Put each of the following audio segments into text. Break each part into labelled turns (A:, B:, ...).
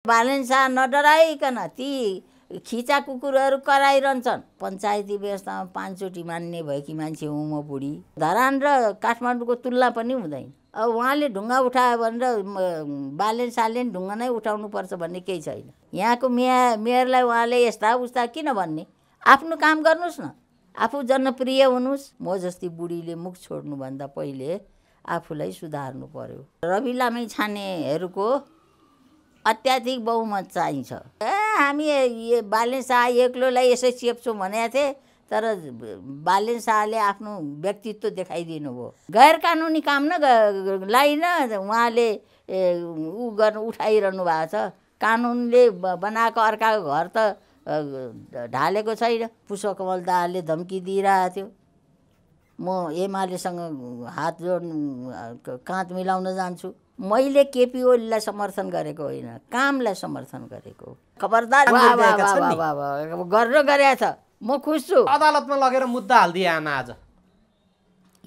A: बालेन शाह नडराइकन ती खिचा कुकुरहरू कराइरहन्छन्। पञ्चायती व्यवस्थामा 5 चोटि मान्ने भएकी मान्छे हुँ म बुढी। धरान र काठमाडौँको तुलना पनि हुँदैन। अब उहाँले ढुङ्गा उठायो भनेर बालेन शाहले ढुङ्गा नै उठाउनुपर्छ भन्ने केही छैन। यहाँको मेयरलाई उहाँले यस्ता उस्ता किन भन्ने? आफ्नो काम गर्नुहोस् न, आफू जनप्रिय हुनुहोस्। म जस्ती बुढीले मुख छोड्नुभन्दा पहिले आफूलाई सुधार्नु पर्यो। रवि लामी छानेहरूको अत्याधिक बहुमत चाहिन्छ। हामी बालेन शाह एक्लोलाई यसै चेप्छौँ भनेको थिएँ, तर बालेन शाहले आफ्नो व्यक्तित्व देखाइदिनु भयो। गैर कानुनी काम लाई उहाँले उठाइरहनु भएको छ। कानुनले बनाएको अर्काको घर त ढालेको छैन। पुष्पकमल दाहालले धम्की दिइरहेको थियो, म एमालेसँग हात काँध मिलाउन जान्छु। मैले केपी ओलीलाई समर्थन गरेको होइन, कामलाई समर्थन गरेको। खबरदार गरेर गरेको छ, म खुस छु।
B: अदालतमा लगेर मुद्दा हाल्दिए आमा आज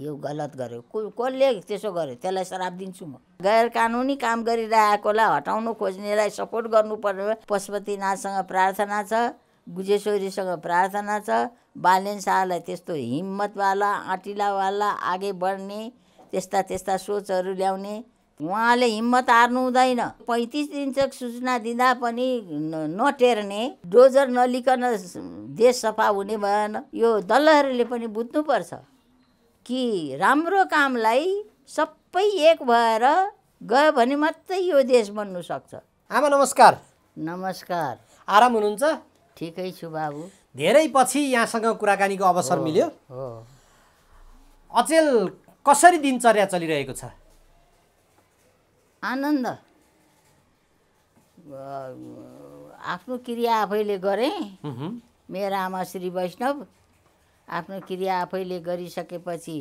A: यो गलत गर्यो। कसले त्यसो गर्यो त्यसलाई श्राप दिन्छु म। गैर कानुनी काम गरिरहेकोलाई हटाउनु खोज्नेलाई सपोर्ट गर्नुपर्ने पशुपतिनाथसँग प्रार्थना छ, गुजेश्वरीसँग प्रार्थना छ। बालेन शाहलाई त्यस्तो हिम्मतवाला, आँटिलावाला, आगे बढ्ने त्यस्ता सोचहरू ल्याउने उहाँले हिम्मत हार्नु हुँदैन। 35 दिनसक सूचना दिँदा पनि नटेर्ने, डोजर नलिकन देश सफा हुने भएन। यो दलहरूले पनि बुझ्नुपर्छ कि राम्रो कामलाई सबै एक भएर गयो भने मात्रै यो देश बन्नु सक्छ।
B: आमा नमस्कार।
A: नमस्कार।
B: आराम हुनुहुन्छ?
A: ठिकै छु बाबु।
B: धेरै पछि यहाँसँग कुराकानीको अवसर मिल्यो। अचेल कसरी दिनचर्या चलिरहेको छ?
A: आनन्द। आफ्नो क्रिया आफैले गरेँ। मेरो आमा श्री वैष्णव आफ्नो क्रिया आफैले गरिसकेपछि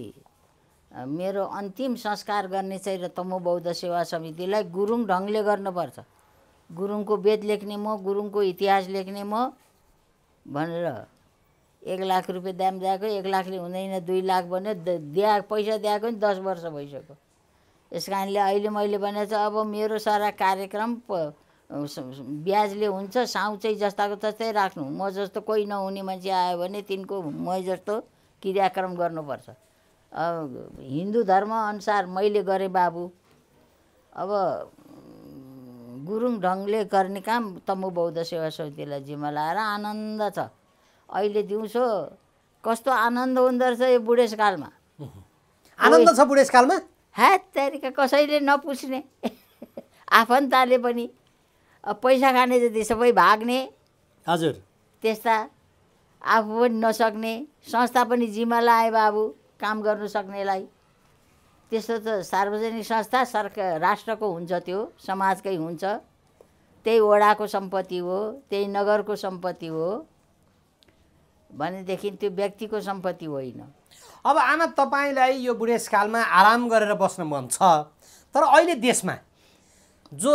A: मेरो अन्तिम संस्कार गर्ने चाहिँ र तमु बौद्ध सेवा समितिलाई गुरुङ ढङ्गले गर्नुपर्छ। गुरुङको वेद लेख्ने म, गुरुङको इतिहास लेख्ने म भनेर 1 लाख रुपियाँ दाम दिएको, 1 लाखले हुँदैन 2 लाख भन्यो। पैसा दिएको नि 10 वर्ष भइसक्यो। यस कारणले अहिले मैले भनेको छु, अब मेरो सारा कार्यक्रम ब्याजले हुन्छ, साउ चाहिँ जस्ताको तस्तै राख्नु। म जस्तो कोही नहुने मान्छे आयो भने तिनको मै जस्तो क्रियाक्रम गर्नुपर्छ। हिन्दू धर्म अनुसार मैले गरेँ बाबु। अब गुरुङ ढङ्गले गर्ने काम तमु बौद्ध सेवा समितिलाई जिम्मा लाएर आनन्द छ। अहिले दिउँसो कस्तो आनन्द हुँदो रहेछ यो बुढेसकालमा।
B: आनन्द छ बुढेसकालमा?
A: हात तरिका कसैले नपुछ्ने, आफन्तले पनि पैसा खाने जति सबै भाग्ने।
B: हजुर।
A: त्यस्ता आफू पनि नसक्ने संस्था पनि जिम्मा लाए बाबु काम गर्नु सक्नेलाई। त्यस्तो त सार्वजनिक संस्था सरकार राष्ट्रको हुन्छ, त्यो समाजकै हुन्छ। त्यही वडाको सम्पत्ति हो, त्यही नगरको सम्पत्ति हो भनेदेखि त्यो व्यक्तिको सम्पत्ति होइन।
B: अब आमा तपाईँलाई यो बुढेसकालमा आराम गरेर बस्न मन छ, तर अहिले देशमा जो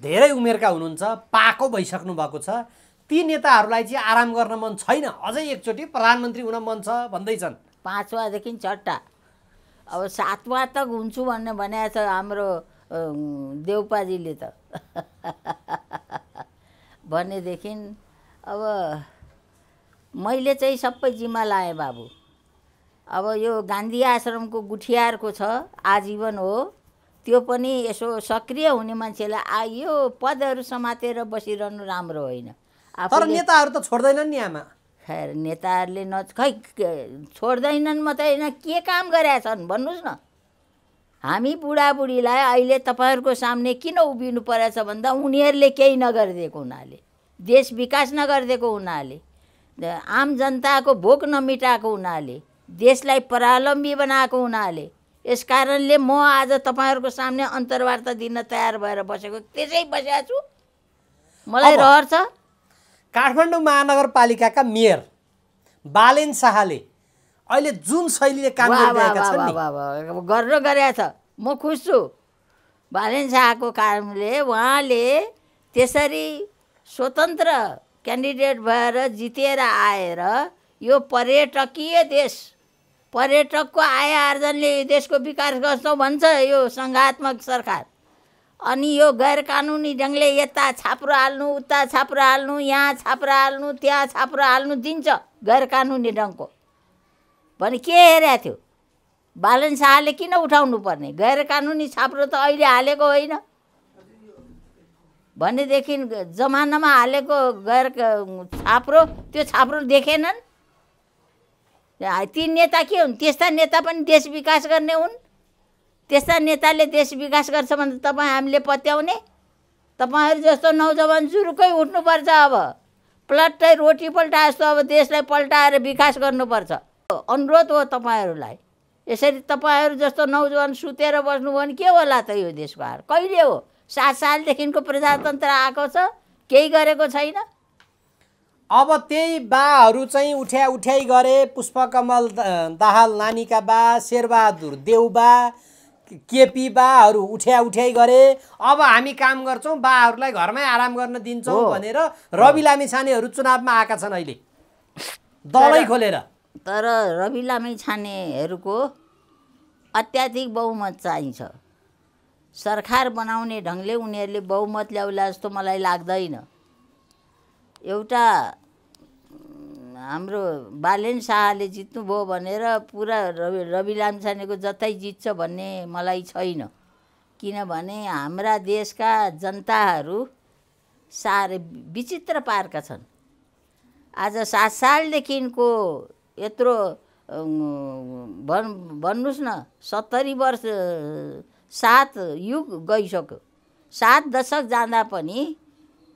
B: धेरै उमेरका हुनुहुन्छ, पाको भइसक्नु भएको छ, ती नेताहरूलाई चाहिँ आराम गर्न मन छैन, अझै एकचोटि प्रधानमन्त्री हुन मन छ भन्दैछन्।
A: 5वादेखि 6 अब 7वां तक हुन्छु भन्ने भनेको छ हाम्रो देउपाजीले त। भनेदेखि अब मैले चाहिँ सबै जिम्मा लाएँ बाबु। अब यो गान्धी आश्रमको गुठियारको छ, आजीवन हो। त्यो पनि यसो सक्रिय हुने मान्छेलाई यो पदहरू समातेर बसिरहनु राम्रो होइन।
B: तर नेताहरू त छोड्दैनन् नि आमा।
A: खैर नेताहरूले खै छोड्दैनन् मात्रै होइन, के काम गरेका छन् भन्नुहोस् न। हामी बुढाबुढीलाई अहिले तपाईँहरूको सामने किन उभिनु परेछ भन्दा उनीहरूले केही नगरिदिएको हुनाले, देश विकास नगरिदिएको हुनाले, आम जनताको भोक नमिटाएको हुनाले, देशलाई परावलम्बी बनाएको हुनाले, यस कारणले म आज तपाईँहरूको सामने अन्तर्वार्ता दिन तयार भएर बसेको, त्यसै बसेको छु। मलाई रहर छ।
B: काठमाडौँ महानगरपालिकाका मेयर बालेन शाहले अहिले जुन शैलीले काम गरिरहेका छन् नि,
A: गरेर गरेको छ, म खुस छु। बालेन शाहको कामले उहाँले त्यसरी स्वतन्त्र क्यान्डिडेट भएर जितेर आएर यो पर्यटकीय देश, पर्यटकको आय आर्जनले देशको विकास गर्छौँ भन्छ यो सङ्घात्मक सरकार। अनि यो गैर कानुनी ढङ्गले यता छाप्रो हाल्नु, उता छाप्रो हाल्नु, यहाँ छाप्रो हाल्नु, त्यहाँ छाप्रो हाल्नु दिन्छ गैर कानुनी ढङ्गको भने के हेरेको थियो? बालन शाहले किन उठाउनु पर्ने? गैर कानुनी छाप्रो त अहिले हालेको होइन भनेदेखि जमानामा हालेको गैर छाप्रो त्यो छाप्रो देखेनन्। ती नेता के हुन्? त्यस्ता नेता पनि देश विकास गर्ने हुन्। त्यस्ता नेताले देश विकास गर्छ भने तपाईँ हामीले पत्याउने? तपाईँहरू जस्तो नौजवान जुरुकै उठ्नुपर्छ। अब पल्टै रोटी पल्टाए जस्तो अब देशलाई पल्टाएर विकास गर्नुपर्छ। अनुरोध हो तपाईँहरूलाई। यसरी तपाईँहरू जस्तो नौजवान सुतेर बस्नुभयो भने के होला त यो देशको हाल? कहिले हो? 7 सालदेखिको प्रजातन्त्र आएको छ, केही गरेको छैन।
B: अब त्यही बाहरू चाहिँ उठ्याइ गरे। पुष्पकमल दाहाल नानीका बा, शेरबहादुर देउबा, केपी बाहरू उठ्याइ गरे। अब हामी काम गर्छौँ, बाहरूलाई घरमै आराम गर्न दिन्छौँ भनेर रवि लामिछानेहरू चुनावमा आएका छन् अहिले दलै खोलेर।
A: तर रवि लामिछानेहरूको अत्याधिक बहुमत चाहिन्छ। सरकार बनाउने ढङ्गले उनीहरूले बहुमत ल्याउला जस्तो मलाई लाग्दैन। एउटा हाम्रो बालेन शाहले जित्नुभयो भनेर पुरा रवि लामिछानेको जतै जित्छ भन्ने मलाई छैन। किनभने हाम्रा देशका जनताहरू साह्रै विचित्र पारका छन्। आज 7 सालदेखिको यत्रो भन्नुहोस् न 70 वर्ष 7 युग गइसक्यो। 7 दशक जाँदा पनि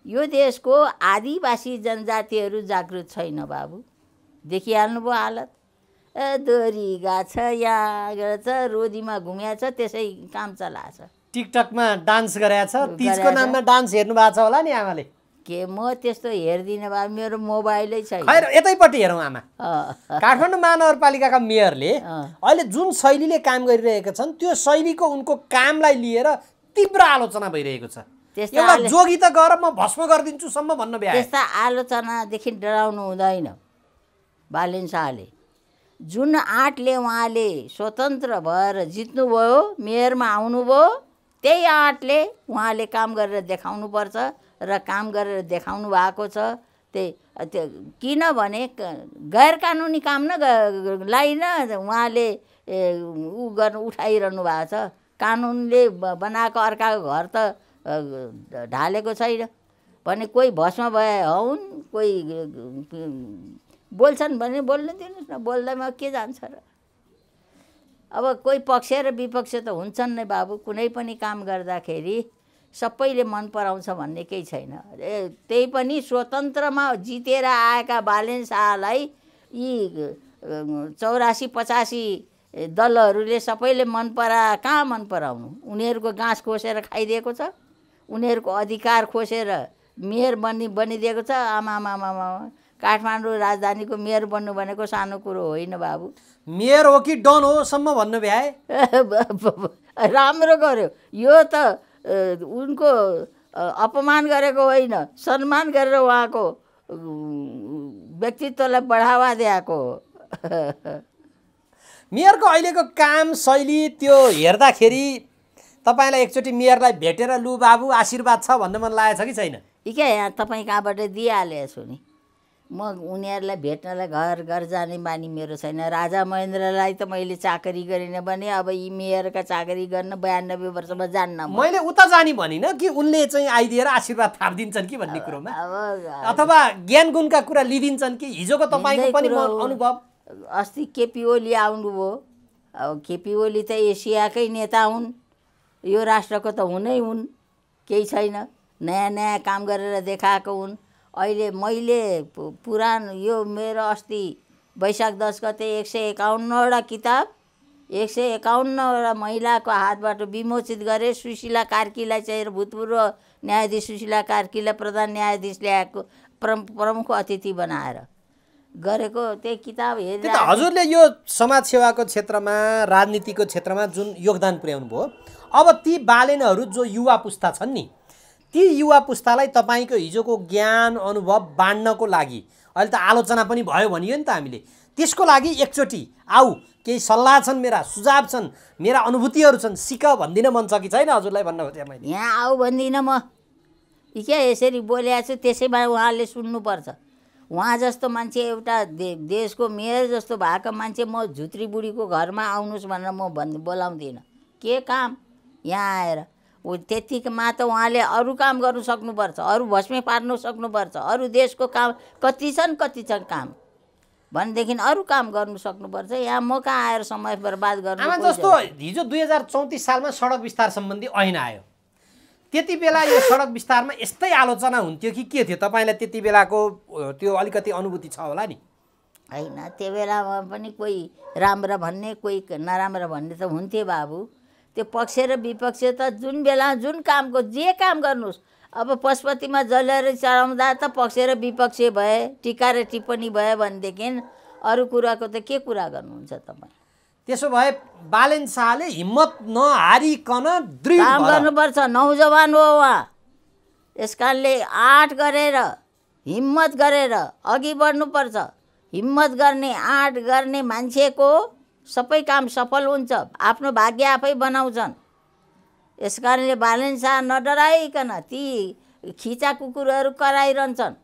A: यो देशको आदिवासी जनजातिहरू जागृत छैन बाबु। देखिहाल्नुभयो हालत। दोरी गएको छ, यहाँ गएको छ, रोदीमा घुमेको छ, त्यसै काम चलाएको छ।
B: टिकटकमा डान्स गरेको छ। तीजको नाममा डान्स हेर्नु भएको छ होला नि आमाले?
A: के म त्यस्तो हेर्दिनँ बाबु, मेरो मोबाइलै छैन।
B: खैर यतैपट्टि हेरौँ आमा। काठमाडौँ महानगरपालिकाका मेयरले अहिले जुन शैलीले काम गरिरहेका छन् त्यो शैलीको उनको कामलाई लिएर तीव्र आलोचना भइरहेको छ। एउटा जोगी त गएर म भस्म गरिदिन्छु सम्म भन्न भ्याए।
A: त्यस्ता आलोचनादेखि डराउनु हुँदैन। बालेन शाहले जुन आँटले उहाँले स्वतन्त्र भएर जित्नुभयो, मेयरमा आउनुभयो, त्यही आँटले उहाँले काम गरेर देखाउनुपर्छ र काम गरेर देखाउनु भएको छ। त्यो किनभने गैर कानुनी काम लाई उहाँले उठाइरहनु भएको छ। कानुनले बनाएको अर्काको घर त ढालेको छैन भने कोही भस्म भए हुन्, कोही बोल्छन् भने बोल्न दिनुहोस् न, बोल्दैमा के जान्छ र। अब कोही पक्ष र विपक्ष त हुन्छन् नै बाबु। कुनै पनि काम गर्दाखेरि सबैले मन पराउँछ भन्ने केही छैन। त्यही पनि स्वतन्त्रमा जितेर आएका बालेन शाहलाई यी 84-85 दलहरूले सबैले मन कहाँ मन पराउनु? उनीहरूको घाँस खोसेर खाइदिएको छ, उनीहरूको अधिकार खोसेर मेयर बनिदिएको छ। आमामामा काठमाडौँ राजधानीको मेयर बन्नु भनेको सानो कुरो होइन बाबु।
B: मेयर हो कि डन हो सम्म भन्नु भ्याए।
A: राम्रो गर्यो। यो त उनको अपमान गरेको होइन, सम्मान गरेर उहाँको व्यक्तित्वलाई बढावा दिएको हो।
B: मेयरको अहिलेको काम शैली त्यो हेर्दाखेरि तपाईँलाई एकचोटि मेयरलाई भेटेर लु बाबु आशीर्वाद छ भन्न मन लागेको छ कि छैन?
A: क्या यहाँ तपाईँ कहाँबाट दिइहालेको छु नि। म उनीहरूलाई भेट्नलाई घर घर जाने बानी मेरो छैन। राजा महेन्द्रलाई त मैले चाकरी गरिनँ भने अब यी मेयरका चाकरी गर्न 92 वर्षमा जान्न।
B: मैले उता जाने भनिनँ कि उनले चाहिँ आइदिएर आशीर्वाद थापिदिन्छन् कि भन्ने कुरोमा, अथवा ज्ञान गुणका कुरा लिदिन्छन् कि? हिजोको तपाईँको पनि अनुभव।
A: अस्ति केपी ओली आउनुभयो। अब केपी ओली त एसियाकै नेता हुन्, यो राष्ट्रको त हुनै हुन्, केही छैन। नयाँ नयाँ काम गरेर देखाएको हुन्। अहिले मैले पुरानो यो मेरो अस्ति वैशाख 10 गते 151वटा किताब 151वटा महिलाको हातबाट विमोचित गरे। सुशीला कार्कीलाई चाहिँ भूतपूर्व न्यायाधीश सुशीला कार्कीलाई प्रधान न्यायाधीश ल्याएको प्रमुख अतिथि बनाएर गरेको त्यही किताब हेरेर।
B: हजुरले यो समाजसेवाको क्षेत्रमा, राजनीतिको क्षेत्रमा जुन योगदान पुर्याउनु भयो, अब ती बालेनहरू जो युवा पुस्ता छन् नि, ती युवा पुस्तालाई तपाईँको हिजोको ज्ञान अनुभव बाँड्नको लागि अहिले त आलोचना पनि भयो भनियो नि त हामीले, त्यसको लागि एकचोटि आऊ, केही सल्लाह छन्, मेरा सुझाव छन्, मेरा अनुभूतिहरू छन्, सिक भन्दिन मन छ कि छैन हजुरलाई भन्न खोजेँ मैले।
A: यहाँ आऊ भन्दिनँ म। यी क्या यसरी बोलेको छु त्यसैमा उहाँले सुन्नुपर्छ। उहाँ जस्तो मान्छे एउटा देशको मेयर जस्तो भएको मान्छे म झुत्री बुढीको घरमा आउनुहोस् भनेर म बोलाउँदिनँ। के काम यहाँ आएर त्यतिमा त उहाँले अरू काम गर्नु सक्नुपर्छ, अरू भस्मे पार्नु सक्नुपर्छ, अरू देशको काम कति छन् काम भनेदेखि अरू काम गर्नु सक्नुपर्छ। यहाँ म कहाँ आएर समय बर्बाद गर्नु।
B: आमा जस्तो हिजो 2034 सालमा सडक विस्तार सम्बन्धी ऐन आयो, त्यति बेला यो सडक विस्तारमा यस्तै आलोचना हुन्थ्यो कि के थियो? तपाईँलाई त्यति बेलाको त्यो अलिकति अनुभूति छ होला नि?
A: होइन, त्यो बेलामा पनि कोही राम्रो भन्ने कोही नराम्रो भन्ने त हुन्थे बाबु। त्यो पक्ष र विपक्ष त जुन बेला जुन कामको जे काम गर्नुहोस्, अब पशुपतिमा जलेर चढाउँदा त पक्ष र विपक्ष भए, टिका र टिप्पणी भयो भनेदेखि अरू कुराको त के कुरा गर्नुहुन्छ तपाईँ?
B: त्यसो भए बालेन शाहले हिम्मत नहारिकन दृढ
A: काम गर्नुपर्छ। नौजवान हो उहाँ, यस कारणले आँट गरेर हिम्मत गरेर अघि बढ्नुपर्छ। हिम्मत गर्ने आँट गर्ने मान्छेको सबै काम सफल हुन्छ, आफ्नो भाग्य आफै बनाउँछन्। यस कारणले बालेन शाह नडराइकन ती खिचा कुकुरहरू कराइरहन्छन्,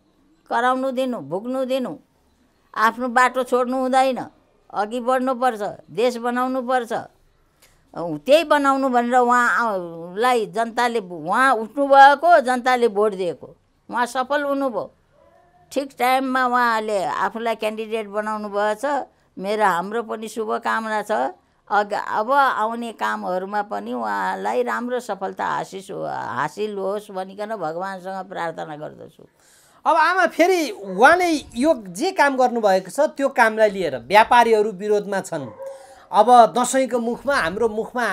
A: कराउनु दिनु, भुक्नु दिनु, आफ्नो बाटो छोड्नु हुँदैन, अघि बढ्नुपर्छ, देश बनाउनुपर्छ। त्यही बनाउनु भनेर उहाँलाई जनताले, उहाँ उठ्नुभएको जनताले भोट दिएको, उहाँ सफल हुनुभयो। ठिक टाइममा उहाँले आफूलाई क्यान्डिडेट बनाउनु भएछ। हाम्रो पनि शुभकामना छ। अब आउने कामहरूमा पनि उहाँलाई राम्रो सफलता हासिल होस् भनिकन भगवानसँग प्रार्थना गर्दछु।
B: अब आमा फेरि उहाँले यो जे काम गर्नुभएको छ त्यो कामलाई लिएर व्यापारीहरू विरोधमा छन्। अब दसैँको मुखमा हाम्रो मुखमा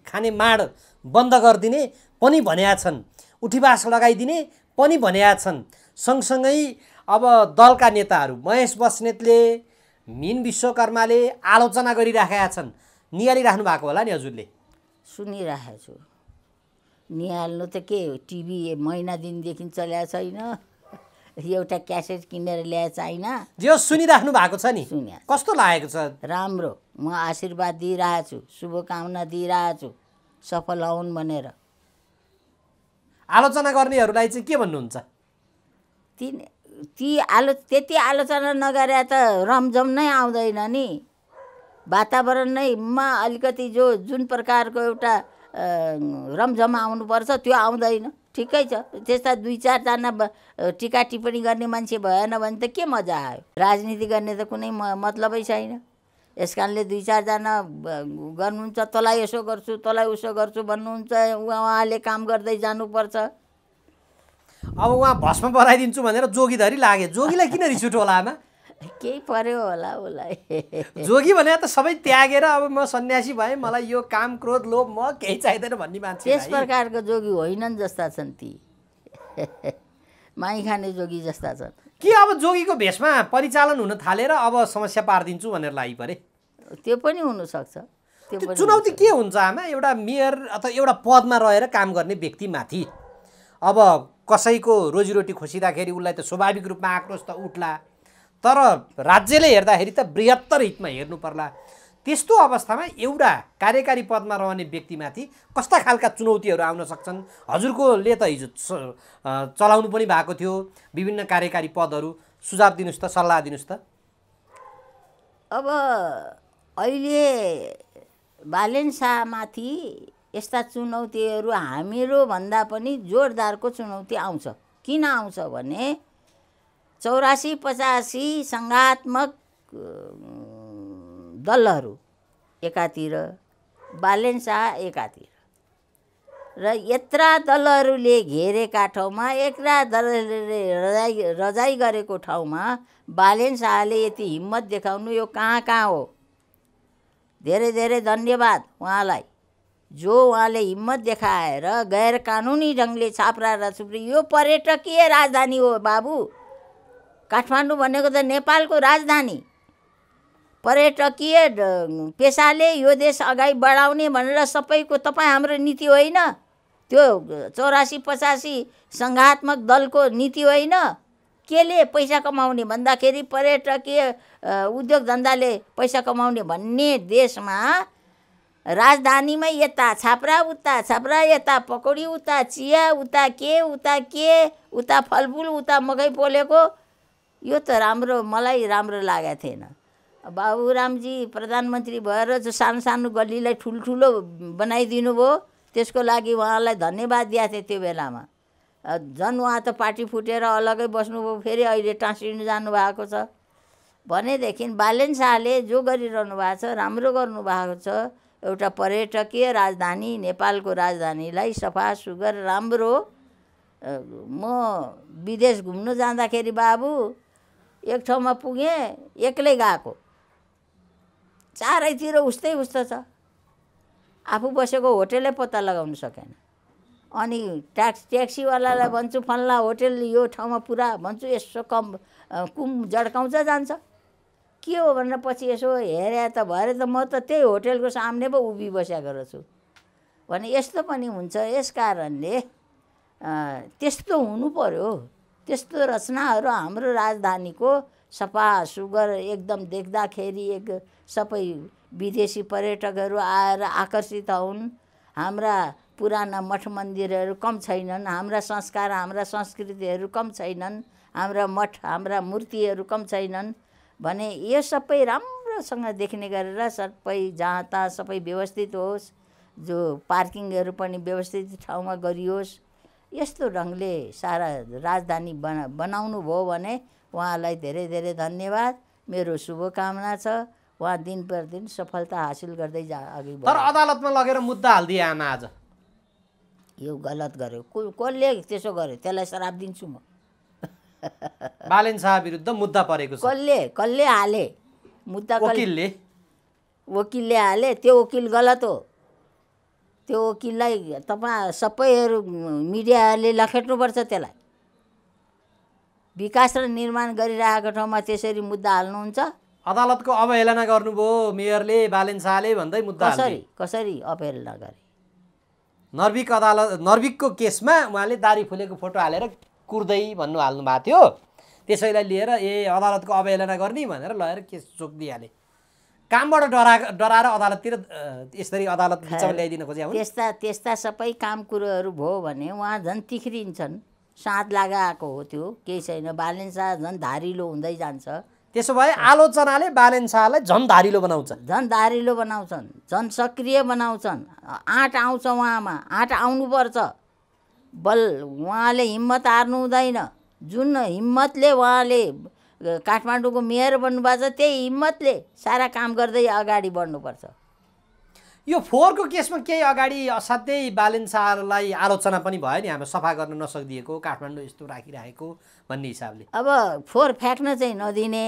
B: खाने माड बन्द गरिदिने पनि भनेका छन्, उठीबास लगाइदिने पनि भनेका छन्। सँगसँगै अब दलका नेताहरू महेश बस्नेतले, मिन विश्वकर्माले आलोचना गरिराखेका छन्। निहालिराख्नु भएको होला नि हजुरले?
A: सुनिराखेको छु। निहाल्नु त के, टिभी महिना दिनदेखि चलेको छैन, एउटा क्यासेट किनेर ल्याए छैन।
B: जे सुनिराख्नु भएको छ नि, कस्तो लागेको छ?
A: राम्रो। म आशीर्वाद दिइरहेको छु, शुभकामना दिइरहेको छु, सफल हुन् भनेर।
B: आलोचना गर्नेहरूलाई चाहिँ के भन्नुहुन्छ?
A: त्यति आलोचना नगरे त रमझम नै आउँदैन नि। वातावरण नैमा अलिकति जुन प्रकारको एउटा रमझम आउनुपर्छ त्यो आउँदैन। ठिकै छ, त्यस्ता 2-4जना टिका टिप्पणी गर्ने मान्छे भएन भने त के मजा आयो? राजनीति गर्ने त कुनै मतलबै छैन। यस कारणले 2-4जना गर्नुहुन्छ, तँलाई यसो गर्छु तँलाई उसो गर्छु भन्नुहुन्छ, उहाँले काम गर्दै जानुपर्छ।
B: अब उहाँ भस्म बनाइदिन्छु भनेर जोगीधरी लागे। जोगीलाई किन रिस उठ्यो होला आमा?
A: केही पर्यो होला उसलाई।
B: जोगी भने त सबै त्यागेर अब म सन्यासी भएँ, मलाई यो काम क्रोध लोभ म केही चाहिँदैन भन्ने मान्छे।
A: त्यस प्रकारको जोगी होइनन् जस्ता छन् ती। माई खाने जोगी जस्ता छन्।
B: कि अब जोगीको भेषमा परिचालन हुन थालेर अब समस्या पारिदिन्छु भनेर लागि परे?
A: त्यो पनि हुनसक्छ।
B: चुनौती के हुन्छ आमा एउटा मेयर अथवा एउटा पदमा रहेर काम गर्ने व्यक्तिमाथि? अब कसैको रोजीरोटी खोसिँदाखेरि उसलाई त स्वाभाविक रूपमा आक्रोश त उठ्ला, तर राज्यले हेर्दाखेरि त बृहत्तर हितमा हेर्नु पर्ला। त्यस्तो अवस्थामा एउटा कार्यकारी पदमा रहने व्यक्तिमाथि कस्ता खालका चुनौतीहरू आउन सक्छन्? हजुरकोले त हिजो चलाउनु पनि भएको थियो विभिन्न कार्यकारी पदहरू, सुझाव दिनुहोस् त, सल्लाह दिनुहोस् त।
A: अब अहिले बालेन शाहमाथि यस्ता चुनौतीहरू हामीहरू भन्दा पनि जोरदारको चुनौती आउँछ। किन आउँछ भने 84-85 सङ्घात्मक दलहरू एकातिर, बालेन शाह एकातिर, र यत्रा दलहरूले घेरेका ठाउँमा, यत्रा दलहरूले रजाइ गरेको ठाउँमा बालेन शाहले यति हिम्मत देखाउनु यो कहाँ हो? धेरै धेरै धन्यवाद उहाँलाई, जो उहाँले हिम्मत देखाएर गैर कानुनी ढङ्गले छाप्रा र छुप्री। यो पर्यटकीय राजधानी हो बाबु। काठमाडौँ भनेको त नेपालको राजधानी। पर्यटकीय पेसाले यो देश अगाडि बढाउने भनेर सबैको तपाईँ हाम्रो नीति होइन, त्यो 84-85 सङ्घात्मक दलको नीति होइन। केले पैसा कमाउने भन्दाखेरि पर्यटकीय उद्योग धन्दाले पैसा कमाउने भन्ने देशमा राजधानीमै यता छाप्रा यता पकौडी उता चिया उता के उता फलफुल उता मकै पोलेको, यो त मलाई राम्रो लागेको थिएन। बाबुरामजी प्रधानमन्त्री भएर जो सानो सानो गल्लीलाई ठुल्ठुलो बनाइदिनु भयो, त्यसको लागि उहाँलाई धन्यवाद दिएको थिएँ त्यो बेलामा। झन् उहाँ त पार्टी फुटेर अलग्गै बस्नुभयो, फेरि अहिले टाँसिनु जानुभएको छ। भनेदेखि बालेन शाहले जो गरिरहनु भएको छ राम्रो गर्नुभएको छ। एउटा पर्यटकीय राजधानी, नेपालको राजधानीलाई सफा सुग्घर राम्रो। म विदेश घुम्नु जाँदाखेरि बाबु एक ठाउँमा पुगेँ, एक्लै गएको, चारैतिर उस्तै छ, आफू बसेको होटेलै पत्ता लगाउन सकेन। अनि ट्याक्सीवालालाई भन्छु फल्ला होटेल यो ठाउँमा पुरा, भन्छु यसो कुम जड्काउँछ जान्छ, के हो भनेर पछि यसो हेरे त भरे त म त त्यही होटेलको सामने पो उभिबसेको रहेछु भने यस्तो पनि हुन्छ। यस कारणले त्यस्तो हुनु पर्यो। त्यस्तो रचनाहरू हाम्रो राजधानीको सफा सुग्घर एकदम देख्दाखेरि सबै विदेशी पर्यटकहरू आएर आकर्षित हुन्। हाम्रा पुराना मठ मन्दिरहरू कम छैनन्, हाम्रा संस्कार हाम्रा संस्कृतिहरू कम छैनन्, हाम्रा मठ हाम्रा मूर्तिहरू कम छैनन् भने यो सबै राम्रोसँग देख्ने गरेर सबै जहाँ तहाँ सबै व्यवस्थित होस्, जो पार्किङहरू पनि व्यवस्थित ठाउँमा गरियोस्। यस्तो ढङ्गले सारा राजधानी बनाउनु भयो भने उहाँलाई धेरै धेरै धन्यवाद, मेरो शुभकामना छ। उहाँ दिन प्रतिदिन सफलता हासिल गर्दै अघि बढ्छ।
B: तर अदालतमा लगेर मुद्दा हालिदिए आमा आज
A: यो गलत गर्यो। कसले त्यसो गर्यो त्यसलाई श्राप दिन्छु म।
B: बालेन शाह विरुद्ध मुद्दा परेको छ।
A: कसले हाले मुद्दा? वकिलले हाले। त्यो वकिल गलत हो। त्यो वकिललाई तपाईँ सबैहरू मिडियाले लखेट्नुपर्छ। त्यसलाई विकास र निर्माण गरिरहेको ठाउँमा त्यसरी मुद्दा हाल्नुहुन्छ?
B: अदालतको अवहेलना गर्नुभयो मेयरले, बालेन शाहले भन्दै मुद्दा
A: कसरी अवहेलना गरे?
B: नर्विकको केसमा उहाँले दारी फुलेको फोटो हालेर कुर्दै भन्नु हाल्नु भएको थियो। त्यसैलाई लिएर अदालतको अवहेलना गर्ने भनेर लगेर केस चोकिदिइहाले। कामबाट डराएर अदालततिर यसरी अदालत बिचमा ल्याइदिन खोजे।
A: त्यस्ता सबै काम कुरोहरू भयो भने उहाँ झन् तिख्रिन्छन्। साँध लगाएको हो त्यो, केही छैन। बालेन शाह झन् धारिलो हुँदै जान्छ।
B: त्यसो भए आलोचनाले बालेन शाहलाई झन् धारिलो
A: बनाउँछन्, झन् सक्रिय बनाउँछन्। आँट आउँछ उहाँमा, आँट आउनुपर्छ। बल उहाँले हिम्मत हार्नु हुँदैन। जुन हिम्मतले उहाँले काठमाडौँको मेयर बन्नुभएको छ, त्यही हिम्मतले सारा काम गर्दै अगाडि बढ्नुपर्छ।
B: यो फोहोरको केसमा केही अगाडि असाध्यै बालेन शाहलाई आलोचना पनि भयो नि, हाम्रो सफा गर्न नसकिदिएको, काठमाडौँ यस्तो राखिरहेको भन्ने हिसाबले।
A: अब फोहोर फ्याँक्न चाहिँ नदिने,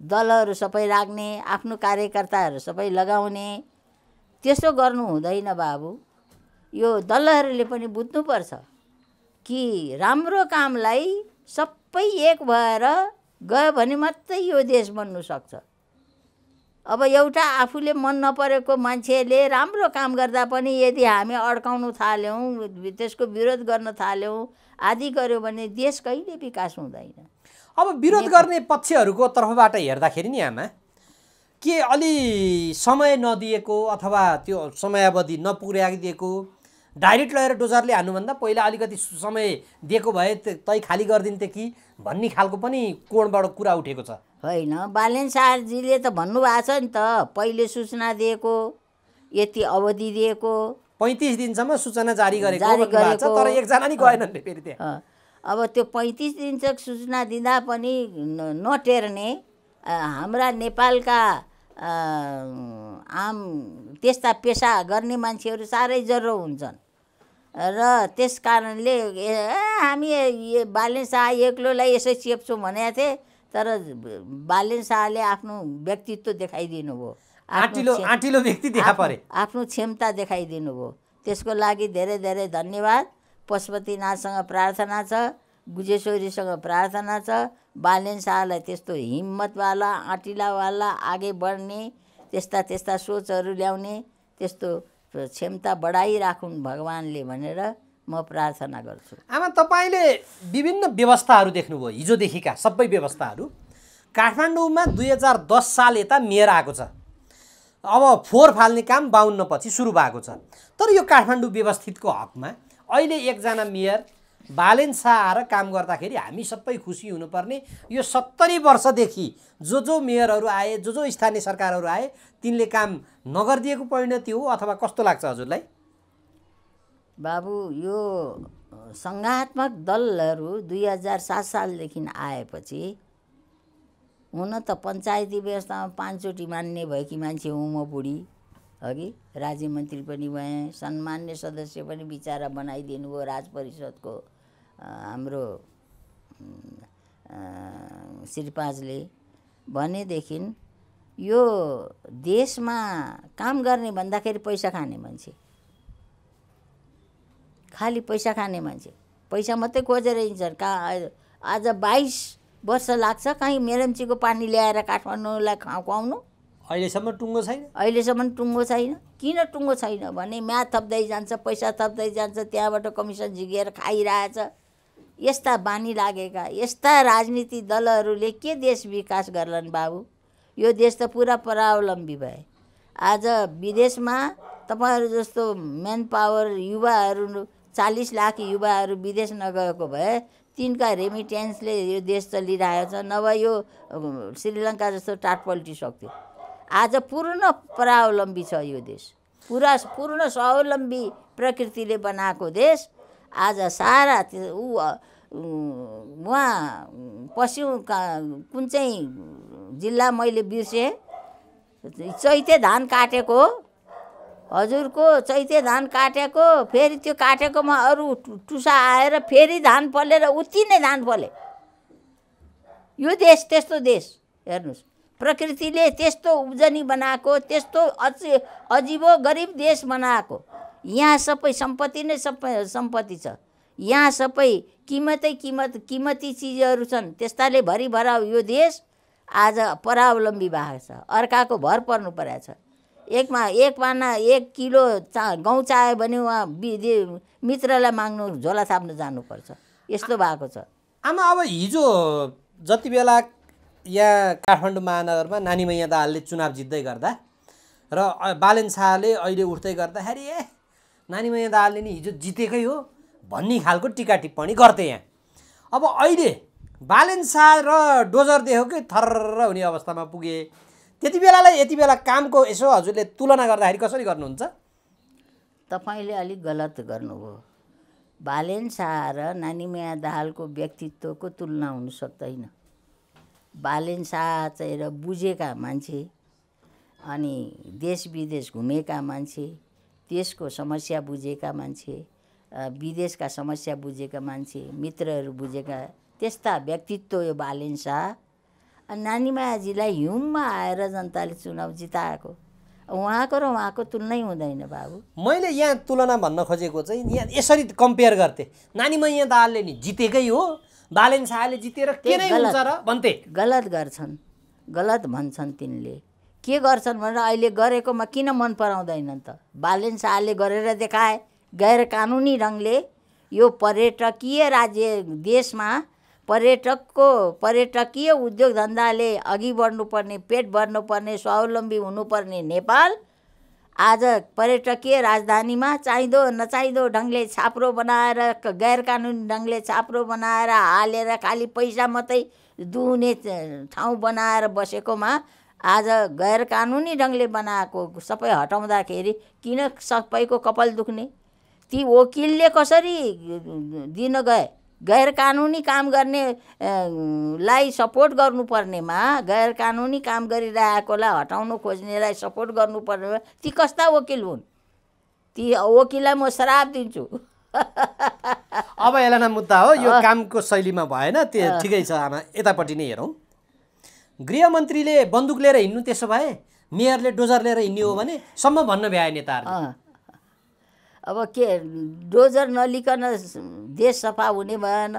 A: दलहरू सबै राख्ने, आफ्नो कार्यकर्ताहरू सबै लगाउने, त्यसो गर्नु हुँदैन बाबु। यो दलहरूले पनि बुझ्नुपर्छ कि राम्रो कामलाई सबै एक भएर गयो भने मात्रै यो देश बन्नु सक्छ। अब एउटा आफूले मन नपरेको मान्छेले राम्रो काम गर्दा पनि यदि हामी अड्काउन थाल्यौँ, त्यसको विरोध गर्न थाल्यौँ आदि गर्यो भने देश कहिले विकास हुँदैन।
B: अब विरोध गर्ने पक्षहरूको तर्फबाट हेर्दाखेरि नि आमा, के अलि समय नदिएको अथवा त्यो समयावधि नपुर्याइदिएको, डाइरेक्ट लगेर डोजरले हान्नुभन्दा पहिला अलिकति समय दिएको भए तै खाली गरिदिन्थे कि भन्ने खालको पनि कोणबाट कुरा उठेको छ।
A: होइन, बालेन शाहजीले त भन्नुभएको छ नि त, पहिले सूचना दिएको, यति अवधि दिएको,
B: 35 दिनसम्म सूचना जारी गरेको तर एकजना नि गएनन् फेरि त्यहाँ।
A: अब त्यो 35 दिन तक सूचना दिँदा पनि नटेर्ने हाम्रा नेपालका आम त्यस्ता पेसा गर्ने मान्छेहरू साह्रै जरो हुन्छन् र त्यस कारणले हामी बालेन शाह एक्लोलाई यसै चेप्छौँ भनेको थिएँ, तर बालेन शाहले आफ्नो व्यक्तित्व देखाइदिनु भयो,
B: आँटिलो व्यक्ति देखा परे,
A: आफ्नो क्षमता देखाइदिनु भयो। त्यसको लागि धेरै धेरै धन्यवाद। पशुपतिनाथसँग प्रार्थना छ, गुजेश्वरीसँग प्रार्थना छ, बालेन शाहलाई त्यस्तो हिम्मतवाला, आँटिलावाला, आगे बढ्ने त्यस्ता सोचहरू ल्याउने त्यस्तो क्षमता बढाइराखुन् भगवान्ले भनेर म प्रार्थना गर्छु।
B: आमा तपाईँले विभिन्न व्यवस्थाहरू देख्नुभयो, हिजोदेखिका सबै व्यवस्थाहरू। काठमाडौँमा 2010 साल यता मेयर आएको छ, अब फोहोर फाल्ने काम 52 पछि सुरु भएको छ। तर यो काठमाडौँ व्यवस्थितको हकमा अहिले एकजना मेयर बालेन शाह आएर काम गर्दाखेरि हामी सबै खुसी हुनुपर्ने, यो 70 वर्षदेखि जो मेयरहरू आए, जो स्थानीय सरकारहरू आए, तिनले काम नगरिदिएको परिणति हो अथवा कस्तो लाग्छ हजुरलाई?
A: बाबु, यो सङ्घात्मक दलहरू 2007 सालदेखि आएपछि, हुन त पञ्चायती व्यवस्थामा 5 चोटि मान्ने भएकी मान्छे हुँ म, बुढी अघि राज्य मन्त्री पनि भएँ, सम्मान्य सदस्य पनि बिचारा बनाइदिनु भयो राज परिषदको हाम्रो श्रीपाजले। भनेदेखि यो देशमा काम गर्ने भन्दाखेरि पैसा खाने मान्छे, खालि पैसा खाने मान्छे, पैसा मात्रै खोजेर हिँड्छन्। आज 22 वर्ष लाग्छ कहीँ मेरम्चीको पानी ल्याएर काठमाडौँलाई खुवाउनु।
B: अहिलेसम्म टुङ्गो छैन।
A: अहिलेसम्म टुङ्गो छैन। किन टुङ्गो छैन भने म्याद थप्दै जान्छ, पैसा थप्दै जान्छ, त्यहाँबाट कमिसन झिकेर खाइरहेछ। यस्ता बानी लागेका यस्ता राजनीतिक दलहरूले के देश विकास गर्लान् बाबु? यो देश त पुरा परावलम्बी भए। आज विदेशमा तपाईँहरू जस्तो म्यान पावर युवाहरू 40 लाख युवाहरू विदेश नगएको भए तिनका रेमिटेन्सले यो देश चलिरहेको छ, नभए यो श्रीलङ्का जस्तो टाट पल्टिसक्थ्यो। आज पूर्ण परावलम्बी छ यो देश, पूर्ण स्वावलम्बी प्रकृतिले बनाएको देश। आज सारा उहाँ पश्चिम कुन चाहिँ जिल्ला मैले बिर्सेँ, चैते धान काटेको, हजुरको चैते धान काटेको, फेरि त्यो काटेकोमा अरू टुसा आएर फेरि धान फलेर उति नै धान फले। यो देश त्यस्तो देश हेर्नुहोस्, प्रकृतिले त्यस्तो उब्जनी बनाएको, त्यस्तो अजीबो गरिब देश बनाएको। यहाँ सबै सम्पत्ति नै सम्पत्ति छ, यहाँ सबै किमती चिजहरू छन्, त्यस्ताले भरिभराउ यो देश आज परावलम्बी भएको छ, अर्काको भर पर्नु परेको छ। एक पाना 1 किलो गहुँ चाहियो भने उहाँ मित्रलाई माग्नु झोला थाप्नु जानुपर्छ, यस्तो भएको छ।
B: आमा, अब हिजो जति बेला यहाँ काठमाडौँ महानगरमा नानीमैया दाहालले चुनाव जित्दै गर्दा र बालेन शाहले अहिले उठ्दै गर्दाखेरि नानीमैया दाहालले नि हिजो जितेकै हो भन्ने खालको टिका टिप्पणी गर्थे यहाँ। अब अहिले बालेन शाह र डोजर देखेकै थर्र हुने अवस्थामा पुगे। त्यति बेलालाई यति बेला कामको यसो हजुरले तुलना गर्दाखेरि कसरी गर्नुहुन्छ?
A: तपाईँले अलिक गलत गर्नुभयो। बालेन शाह र नानीमैया दाहालको व्यक्तित्वको तुलना हुन सक्दैन। बालेन शाह चाहिँ र बुझेका मान्छे, अनि देश विदेश घुमेका मान्छे, देशको समस्या बुझेका मान्छे, विदेशका समस्या बुझेका मान्छे, मित्रहरू बुझेका, त्यस्ता व्यक्तित्व यो बालेन शाह। नानीमायाजीलाई हिउँमा आएर जनताले चुनाव जिताएको, उहाँको र उहाँको तुलनै हुँदैन बाबु।
B: मैले यहाँ तुलना भन्न खोजेको चाहिँ यहाँ यसरी कम्पेयर गर्थे, नानीमैया दाहालले नि जितेकै हो, बालेन शाहले जितेर के नै हुन्छ र भन्थे।
A: गलत गर्छन्, गलत भन्छन् तिनले। के गर्छन् भनेर अहिले गरेकोमा किन मन पराउँदैनन् त? बालेन शाहले गरेर देखाए गैर कानुनी ढङ्गले यो पर्यटकीय राज्य देशमा पर्यटकीय उद्योग धन्दाले अघि बढ्नुपर्ने, पेट भर्नुपर्ने, स्वावलम्बी हुनुपर्ने नेपाल आज पर्यटकीय राजधानीमा चाहिँदो नचाहिँदो ढङ्गले छाप्रो बनाएर, गैर कानुनी ढङ्गले छाप्रो बनाएर हालेर खालि पैसा मात्रै दुहुने ठाउँ बनाएर बसेकोमा आज गैर कानुनी ढङ्गले बनाएको सबै हटाउँदाखेरि किन सबैको कपाल दुख्ने? ती वकिलले कसरी दिन गए? गैर कानुनी काम गर्ने लाई सपोर्ट गर्नुपर्नेमा, गैर कानुनी काम गरिरहेकोलाई हटाउनु खोज्नेलाई सपोर्ट गर्नुपर्नेमा ती कस्ता वकिल हुन्? ती वकिललाई म श्राप दिन्छु।
B: अब यसलाई मुद्दा हो, यो कामको शैलीमा भएन, त्यो ठिकै छ। आमा, यतापट्टि नै हेरौँ। गृहमन्त्रीले बन्दुक लिएर हिँड्नु, त्यसो भए मेयरले डोजर लिएर हिँड्ने हो भने सम्म भन्न भ्याए नेताहरूले।
A: अब के डोजर नलिकन देश सफा हुने भएन।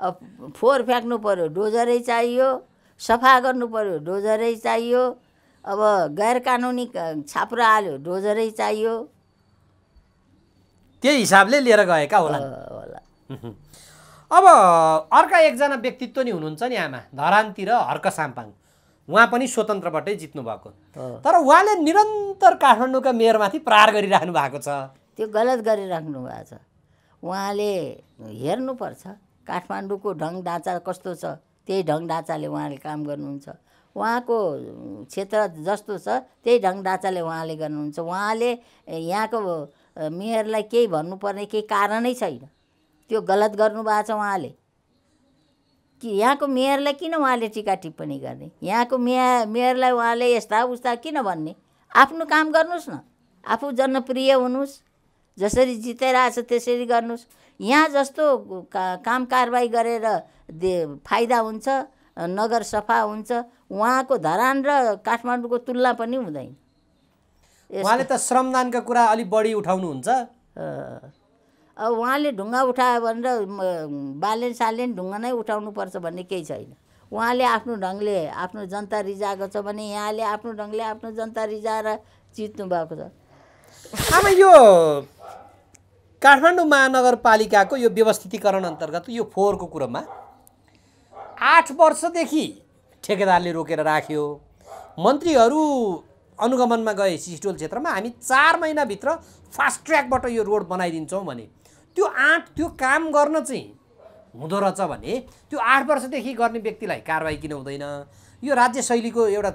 A: अब फोहोर फ्याँक्नु पर्यो डोजरै चाहियो, सफा गर्नु पर्यो डोजरै चाहियो, अब गैर कानुनी छाप्रो हाल्यो डोजरै चाहियो।
B: त्यही हिसाबले लिएर गएका होला।
A: होला।
B: अब अर्का एकजना व्यक्तित्व नि हुनुहुन्छ नि आमा, धरानतिर हर्क साम्पाङ, उहाँ पनि स्वतन्त्रबाटै जित्नु भएको, तर उहाँले निरन्तर काठमाडौँका मेयरमाथि प्रहार गरिराख्नु भएको छ।
A: त्यो गलत गरिराख्नु भएको छ। उहाँले हेर्नुपर्छ काठमाडौँको ढङ्ग ढाँचा कस्तो छ, त्यही ढङ्ग ढाँचाले उहाँले काम गर्नुहुन्छ। उहाँको क्षेत्र जस्तो छ त्यही ढङ्ग ढाँचाले उहाँले गर्नुहुन्छ। उहाँले यहाँको मेयरलाई केही भन्नुपर्ने केही कारणै छैन, त्यो गलत गर्नुभएको छ उहाँले। कि यहाँको मेयरलाई किन उहाँले टिका टिप्पणी गर्ने, यहाँको मेयरलाई उहाँले यस्ता उस्ता किन भन्ने? आफ्नो काम गर्नुहोस् न, आफू जनप्रिय हुनुहोस्, जसरी जितेरहेछ त्यसरी गर्नुहोस्। यहाँ जस्तो काम कारबाही गरेर फाइदा हुन्छ, नगर सफा हुन्छ, उहाँको धरान र काठमाडौँको तुलना पनि हुँदैन।
B: उहाँले त श्रमदानका कुरा अलिक बढी उठाउनुहुन्छ।
A: अब उहाँले ढुङ्गा उठायो भनेर बालेन सालेन ढुङ्गा नै उठाउनुपर्छ भन्ने केही छैन। उहाँले आफ्नो ढङ्गले आफ्नो जनता रिजाएको छ भने यहाँले आफ्नो ढङ्गले आफ्नो जनता रिजाएर जित्नु भएको छ।
B: अब यो काठमाडौँ महानगरपालिकाको यो व्यवस्थितीकरण अन्तर्गत यो फोहोरको कुरोमा 8 वर्षदेखि ठेकेदारले रोकेर राख्यो। मन्त्रीहरू अनुगमनमा गए सिस्टोल क्षेत्रमा, हामी 4 महिनाभित्र फास्ट ट्र्याकबाट यो रोड बनाइदिन्छौँ भने त्यो काम गर्न चाहिँ हुँदो रहेछ भने त्यो 8 वर्षदेखि गर्ने व्यक्तिलाई कारबाही किन हुँदैन? यो राज्य शैलीको एउटा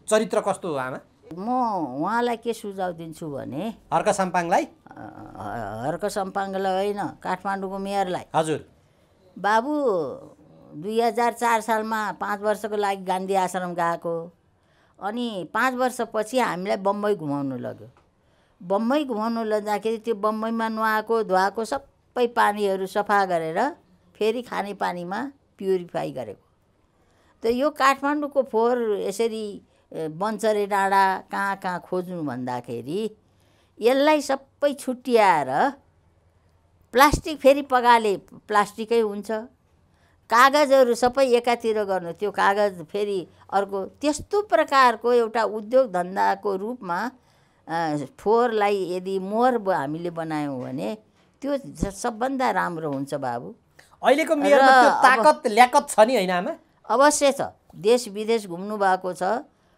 B: चरित्र कस्तो हो आमा?
A: म उहाँलाई के सुझाव दिन्छु भने
B: हर्क साम्पाङलाई,
A: हर्क साम्पाङलाई होइन, काठमाडौँको मेयरलाई,
B: हजुर
A: बाबु 2004 सालमा 5 वर्षको लागि गान्धी आश्रम गएको, अनि 5 वर्षपछि हामीलाई बम्बई घुमाउनु लग्यो। बम्बई घुमाउनु लग्दाखेरि त्यो बम्बईमा नुहाएको धुवाएको सबै पानीहरू सफा गरेर फेरि खाने पानीमा प्युरिफाई गरेको। त यो काठमाडौँको फोहोर यसरी बन्चरे डाँडा कहाँ कहाँ खोज्नु भन्दाखेरि यसलाई सबै छुट्याएर प्लास्टिक फेरि पगाले प्लास्टिकै हुन्छ, कागजहरू सबै एकातिर गर्नु, त्यो कागज फेरि अर्को, त्यस्तो प्रकारको एउटा उद्योग धन्दाको रूपमा फोहोरलाई यदि मोहर हामीले बनायौँ भने त्यो सबभन्दा राम्रो हुन्छ बाबु।
B: अहिलेको मेयरमा त्यो ताकत ल्याकत छ नि होइन आमा?
A: अवश्य छ। देश विदेश घुम्नु भएको छ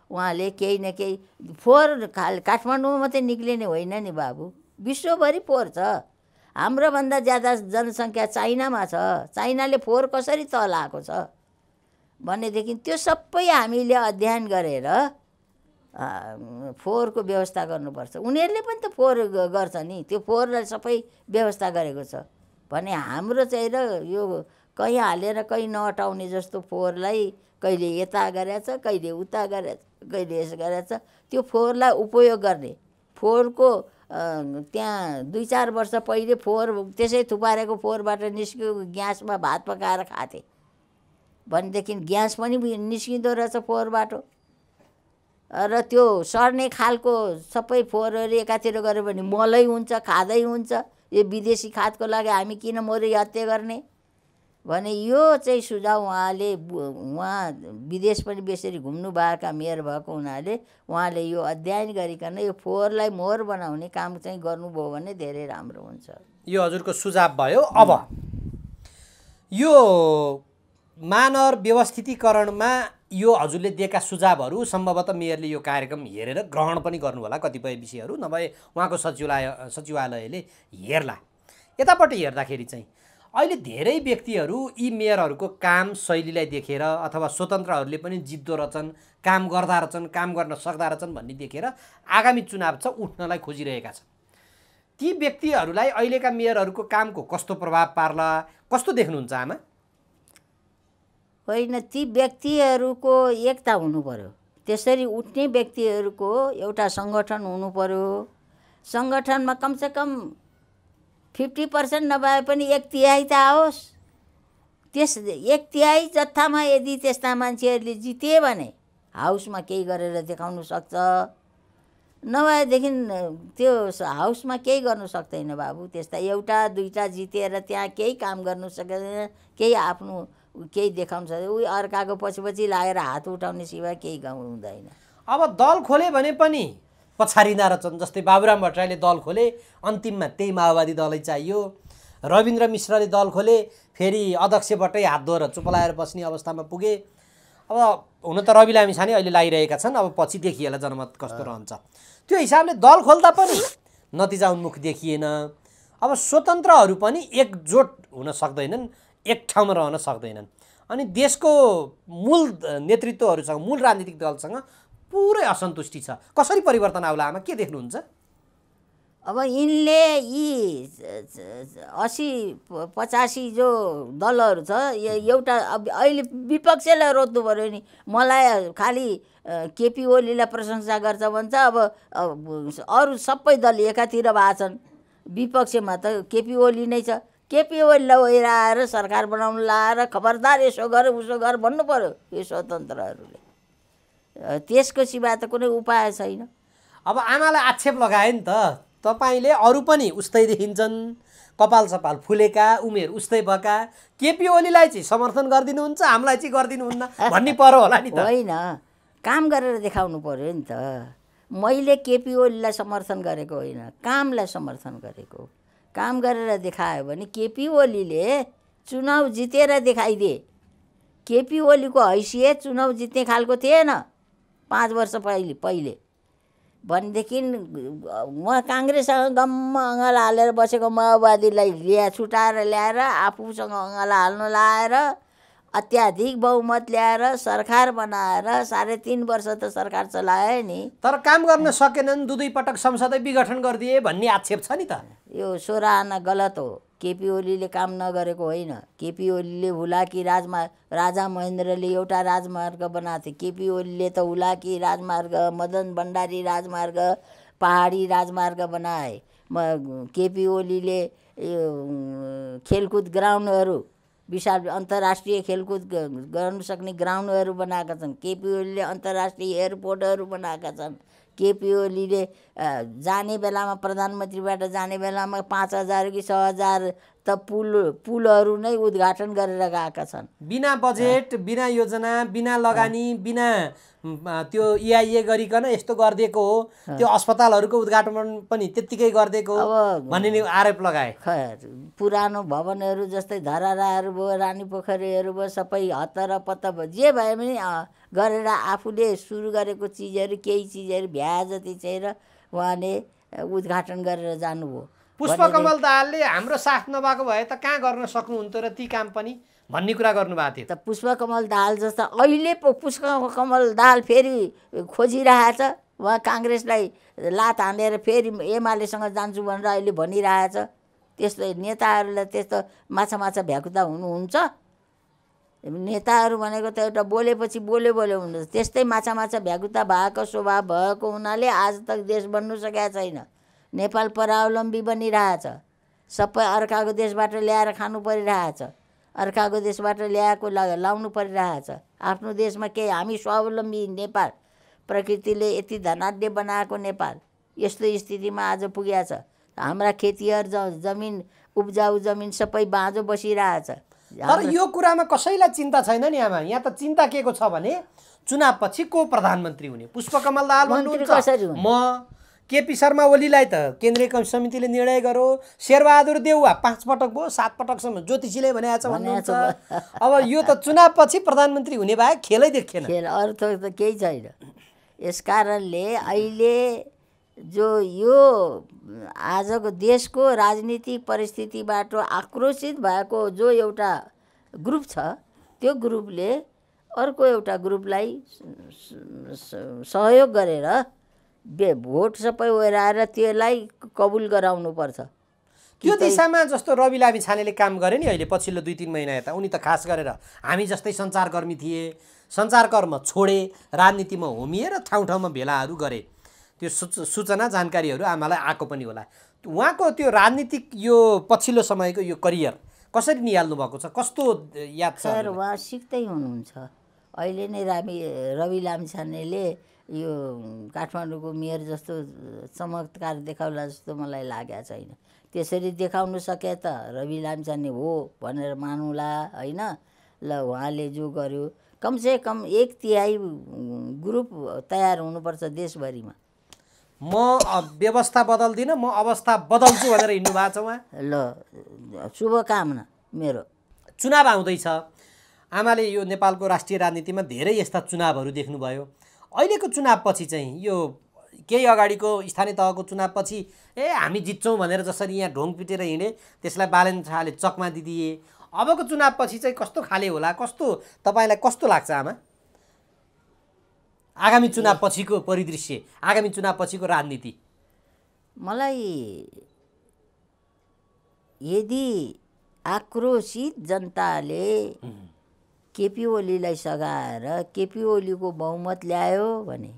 A: उहाँले, केही न केही फोहोर काठमाडौँमा मात्रै निक्लिने होइन नि बाबु, विश्वभरि फोहोर छ। हाम्रोभन्दा ज्यादा जनसङ्ख्या चाइनामा छ, चाइनाले फोहोर कसरी तल आएको छ भनेदेखि त्यो सबै हामीले अध्ययन गरेर फोहोरको व्यवस्था गर्नुपर्छ। उनीहरूले पनि त फोहोर गर्छ नि, त्यो फोहोरलाई सबै व्यवस्था गरेको छ भने हाम्रो चाहिँ र यो कहीँ हालेर कहीँ नहटाउने जस्तो फोहोरलाई कहिले यता गरेछ, कहिले उता गरेछ, कहिले यसो गरेछ, त्यो फोहोरलाई उपयोग गर्ने, फोहोरको त्यहाँ 2-4 वर्ष पहिले फोहोर त्यसै थुपारेको फोहोरबाट निस्केको ग्यासमा भात पकाएर खाथे भनेदेखि ग्यास पनि निस्किँदो रहेछ फोहोरबाट। र त्यो सर्ने खालको सबै फोहोरहरू एकातिर गऱ्यो भने मलै हुन्छ, खाँदै हुन्छ। यो विदेशी खादको लागि हामी किन मरै हत्या गर्ने भने यो चाहिँ सुझाव उहाँ विदेश पनि बेसरी घुम्नु भएका मेयर भएको हुनाले उहाँले यो अध्ययन गरिकन यो फोहोरलाई मोहर बनाउने काम चाहिँ गर्नुभयो भने धेरै राम्रो हुन्छ।
B: यो हजुरको सुझाव भयो। अब यो महानगर व्यवस्थितीकरणमा यो हजुरले दिएका सुझावहरू सम्भवतः मेयरले यो कार्यक्रम हेरेर ग्रहण पनि गर्नु होला, कतिपय विषयहरू नभए उहाँको सचिवालयले हेर्ला। यतापट्टि हेर्दाखेरि चाहिँ अहिले धेरै व्यक्तिहरू यी मेयरहरूको काम शैलीलाई देखेर अथवा स्वतन्त्रहरूले पनि जित्दो रहेछन्, काम गर्दा रहेछन्, काम गर्न सक्दा रहेछन् भन्ने देखेर आगामी चुनाव छ उठ्नलाई खोजिरहेका छन्। ती व्यक्तिहरूलाई अहिलेका मेयरहरूको कामको कस्तो प्रभाव पार्ला, कस्तो देख्नुहुन्छ आमा?
A: होइन, ती व्यक्तिहरूको एकता हुनु पर्यो। त्यसरी उठ्ने व्यक्तिहरूको एउटा सङ्गठन हुनु पर्यो। सङ्गठनमा कमसेकम 50% नभए पनि 1/3 त आओस्। त्यस 1/3 जत्थामा यदि त्यस्ता मान्छेहरूले जिते भने हाउसमा केही गरेर देखाउनु सक्छ, नभएदेखि त्यो हाउसमा केही गर्नु सक्दैन बाबु। त्यस्ता 1-2 जितेर त्यहाँ केही काम गर्नु सक्दैन, केही आफ्नो केही देखाउनु सक्दैन, उही अर्काको पछि लागेर हात उठाउने सिवाय केही हुँदैन।
B: अब दल खोले भने पनि पछारिँदा रहेछन्। जस्तै बाबुराम भट्टराईले दल खोले, अन्तिममा त्यही माओवादी दलै चाहियो। रविन्द्र मिश्रले दल खोले, फेरि अध्यक्षबाटै हात धोएर चुप लाएर बस्ने अवस्थामा पुगे। अब हुन त रवि लामिछाने अहिले लागिरहेका छन्, अब पछि देखिएला जनमत कस्तो रहन्छ। त्यो हिसाबले दल खोल्दा पनि नतिजा उन्मुख देखिएन। अब स्वतन्त्रहरू पनि एकजुट हुन सक्दैनन्, एक ठाउँमा रहन सक्दैनन्। अनि देशको मूल नेतृत्वहरूसँग, मूल राजनीतिक दलसँग पुरै असन्तुष्टि छ। कसरी परिवर्तन आउला आमा, के देख्नुहुन्छ?
A: अब यिनले यी 80-85 जो दलहरू छ, एउटा अब अहिले विपक्षले रोज्नु पऱ्यो नि। मलाई खालि केपी ओलीलाई प्रशंसा गर्छ भन्छ, अब अरू सबै दल एकातिर भएको छन्। विपक्षमा त केपी ओली नै छ। केपी ओलीलाई ओहिराएर सरकार बनाउनु लाएर खबरदार यसो गर उसो गर भन्नु पऱ्यो यो स्वतन्त्रहरूले। त्यसको सिवाय त कुनै उपाय छैन।
B: अब आमालाई आक्षेप लगाए नि त, तपाईँले अरू पनि उस्तै देखिन्छन्, कपाल सपाल फुलेका, उमेर उस्तै भएका, केपी ओलीलाई चाहिँ समर्थन गरिदिनुहुन्छ, हामीलाई चाहिँ गरिदिनुहुन्न भन्ने पर्यो होला नि त।
A: होइन, काम गरेर देखाउनु पर्यो नि त। मैले केपी ओलीलाई समर्थन गरेको होइन, कामलाई समर्थन गरेको। काम गरेर देखायो भने केपी ओलीले चुनाव जितेर देखाइदिए। केपी ओलीको हैसियत चुनाव जित्ने खालको थिएन 5 वर्ष पहिले भनेदेखि उहाँ काङ्ग्रेससँग गम्म अँगाल हालेर बसेको माओवादीलाई छुटाएर ल्याएर आफूसँग अँगाल हाल्नु लाएर अत्याधिक बहुमत ल्याएर सरकार बनाएर 3.5 वर्ष त सरकार चलाए नि।
B: तर काम गर्न सकेनन्, 2 पटक संसदै विघटन गरिदिए भन्ने आक्षेप छ नि त।
A: यो सोराना गलत हो। केपी ओलीले काम नगरेको होइन। केपी ओलीले हुलाकी राजा महेन्द्रले एउटा राजमार्ग बनाएको थियो। केपी ओलीले त हुलाकी राजमार्ग, मदन भण्डारी राजमार्ग, पहाडी राजमार्ग बनाए। केपी ओलीले खेलकुद ग्राउन्डहरू, विशाल अन्तर्राष्ट्रिय खेलकुद गर्न सक्ने ग्राउन्डहरू बनाएका छन्। केपी ओलीले अन्तर्राष्ट्रिय एयरपोर्टहरू बनाएका छन्। केपी ओलीले जाने बेलामा, प्रधानमन्त्रीबाट जाने बेलामा 5,000 कि 6,000 त पुलहरू नै उद्घाटन गरेर गएका छन्।
B: बिना बजेट, बिना योजना, बिना लगानी, बिना त्यो EIA गरिकन यस्तो गरिदिएको हो। त्यो अस्पतालहरूको उद्घाटन पनि त्यत्तिकै गरिदिएको भन्ने आरोप लगाए।
A: पुरानो भवनहरू जस्तै धराराहरू भयो, रानी पोखरीहरू भयो, सबै हत्तरपत्त भयो। जे भए पनि गरेर आफूले सुरु गरेको चिजहरू, केही चिजहरू भ्या जति चाहिँ उहाँले उद्घाटन गरेर जानुभयो।
B: पुष्पकमल दाहालले हाम्रो साथ नभएको भए त कहाँ गर्न सक्नुहुन्थ्यो र ती काम पनि भन्ने कुरा गर्नुभएको थियो।
A: त पुष्पकमल दाहाल जस्ता अहिले पो पुष्पकमल दाहाल फेरि खोजिरहेछ। उहाँ काङ्ग्रेसलाई लात हानेर फेरि एमालेसँग जान्छु भनेर अहिले भनिरहेछ। त्यस्तो नेताहरूलाई त्यस्तो माछा भ्याकुता हुनुहुन्छ? नेताहरू भनेको त एउटा बोलेपछि बोल्यो हुन्छ। त्यस्तै माछा भ्याकुता भएको स्वभाव भएको हुनाले आज तक देश बन्नु सकेको छैन। नेपाल परावलम्बी बनिरहेछ। सबै अर्काको देशबाट ल्याएर खानु परिरहेछ। अर्काको देशबाट ल्याएको लाउनु परिरहेछ। आफ्नो देशमा केही हामी स्वावलम्बी नेपाल, प्रकृतिले यति धनाढ्य बनाएको नेपाल यस्तो स्थितिमा आज पुगेको छ। हाम्रा खेतीहरू जमिन, उब्जाउ जमिन सबै बाँझो बसिरहेछ।
B: तर यो कुरामा कसैलाई चिन्ता छैन नि आमा। यहाँ त चिन्ता के को छ भने चुनावपछि को प्रधानमन्त्री हुने। पुष्पकमल दाहाल भन्नुहुन्छ म, केपी शर्मा ओलीलाई त केन्द्रीय समितिले निर्णय गर्यो, शेरबहादुर देउवा 5 पटक भयो, 7 पटकसम्म ज्योतिषीले भनेको छ भन्नुहुन्छ। अब यो त चुनावपछि प्रधानमन्त्री हुने भए खेलै देखेन।
A: खेल अरू त केही छैन। यसकारणले अहिले जो यो आजको देशको राजनीतिक परिस्थितिबाट आक्रोशित भएको जो एउटा ग्रुप छ, त्यो ग्रुपले अर्को एउटा ग्रुपलाई सहयोग गरेर भोट सबै ओराएर त्यसलाई कबुल गराउनुपर्छ।
B: त्यो दिशामा जस्तो रवि लामिछानेले काम गरे नि अहिले पछिल्लो 2-3 महिना यता। उनी त खास गरेर हामी जस्तै सञ्चारकर्मी थिए, सञ्चारकर्म छोडे, राजनीतिमा होमिए र ठाउँ भेलाहरू गरे। त्यो सूचना जानकारीहरू आमालाई आएको पनि होला। उहाँको त्यो राजनीतिक यो पछिल्लो समयको यो करियर कसरी निहाल्नु भएको छ, कस्तो याद छ?
A: सर, उहाँ सिक्दै हुनुहुन्छ। अहिले नै रवि लामिछानेले यो काठमाडौँको मेयर जस्तो चमत्कार देखाउला जस्तो मलाई लागेको छैन। त्यसरी देखाउनु सके त रवि लामिछाने हो भनेर मानौँला होइन। ल, उहाँले जो गर्यो कमसेकम 1/3 ग्रुप तयार हुनुपर्छ देशभरिमा।
B: म व्यवस्था बदल्दिनँ, म अवस्था बदल्छु भनेर हिँड्नु भएको छ उहाँ।
A: ल शुभकामना मेरो।
B: चुनाव आउँदैछ, आमाले यो नेपालको राष्ट्रिय राजनीतिमा धेरै यस्ता चुनावहरू देख्नुभयो। अहिलेको चुनावपछि चाहिँ यो केही अगाडिको स्थानीय तहको चुनावपछि हामी जित्छौँ भनेर जसरी यहाँ ढोङ पिटेर हिँडे, त्यसलाई बालेन शाहले चकमा दिदिए। अबको चुनावपछि चाहिँ कस्तो खाले होला, कस्तो तपाईँलाई कस्तो लाग्छ आमा? आगामी चुनावपछिको परिदृश्य, आगामी चुनावपछिको राजनीति।
A: मलाई यदि आक्रोशित जनताले केपी ओलीलाई सघाएर केपी ओलीको बहुमत ल्यायो भने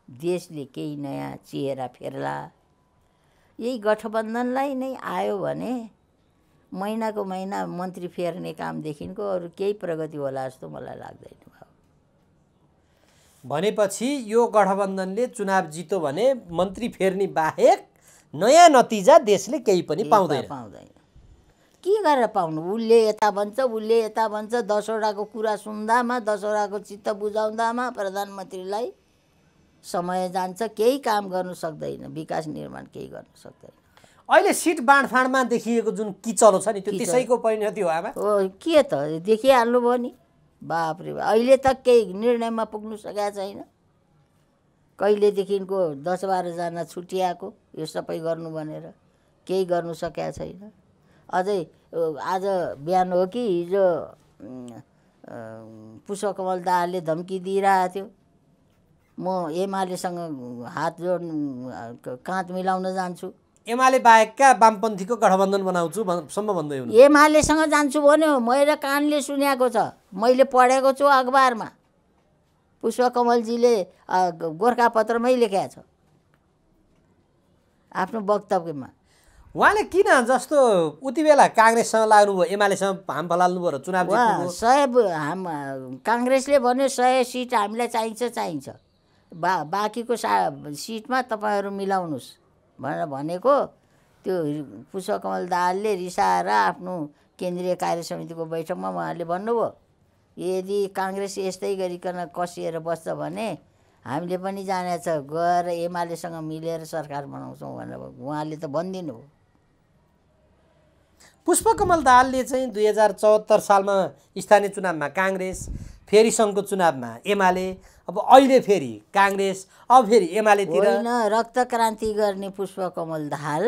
A: देशले केही नयाँ चेहरा फेर्ला। यही गठबन्धनलाई नै आयो भने महिनाको महिना मन्त्री फेर्ने कामदेखिको अरू केही प्रगति होला जस्तो मलाई लाग्दैन।
B: भनेपछि यो गठबन्धनले चुनाव जित्यो भने मन्त्री फेर्ने बाहेक नयाँ नतिजा देशले केही पनि पाउँदैन।
A: के गरेर पाउनु? उसले यता भन्छ, उसले यता भन्छ, 10वटाको कुरा सुन्दामा, 10वटाको चित्त बुझाउँदामा प्रधानमन्त्रीलाई समय जान्छ, केही काम गर्नु सक्दैन, विकास निर्माण केही गर्न सक्दैन।
B: अहिले सिट बाँडफाँडमा देखिएको जुन किचलो छ नि, त्यो त्यसैको परिणति हो आमा?
A: हो, के त देखिहाल्नुभयो नि। बापरे बाप, अहिले तक केही निर्णयमा पुग्नु सकेको छैन। कहिलेदेखिको 10-12 जना छुट्याएको यो सबै गर्नु भनेर केही गर्नु सकेको छैन। अझै आज बिहान हो कि हिजो पुष्पकमल दाहालले धम्की दिइरहेको थियो, म एमालेसँग हात जोड्नु काँध मिलाउन जान्छु,
B: एमाले बाहेकका वामपन्थीको गठबन्धन बनाउँछु सम्म भन्दै हुनु।
A: एमालेसँग जान्छु भन्यो, मैले कानले सुनेको छ, मैले पढेको छु अखबारमा। पुष्पकमलजीले गोर्खापत्रमै लेखेको छ आफ्नो वक्तव्यमा।
B: उहाँले किन जस्तो उति बेला काङ्ग्रेससँग लाग्नुभयो, एमालेसँग हाम फलाल्नुभयो र चुनाव जित्नुभयो?
A: काङ्ग्रेसले भन्यो 100 सिट हामीलाई चाहिन्छ, बाँकीको सिटमा तपाईँहरू मिलाउनुहोस् भनेर भनेको। त्यो पुष्पकमल दाहालले रिसाएर आफ्नो केन्द्रीय कार्य समितिको बैठकमा उहाँले भन्नुभयो, यदि काङ्ग्रेस यस्तै गरिकन कसिएर बस्छ भने हामीले पनि जानेछ, गएर एमालेसँग मिलेर सरकार बनाउँछौँ भनेर उहाँले त भनिदिनु हो।
B: पुष्पकमल दाहालले चाहिँ 2074 सालमा स्थानीय चुनावमा काङ्ग्रेस, फेरि सङ्घको चुनावमा एमाले, अब अहिले फेरि काङ्ग्रेस, अब फेरि एमालेतिर।
A: होइन, रक्त क्रान्ति गर्ने पुष्पकमल दाहाल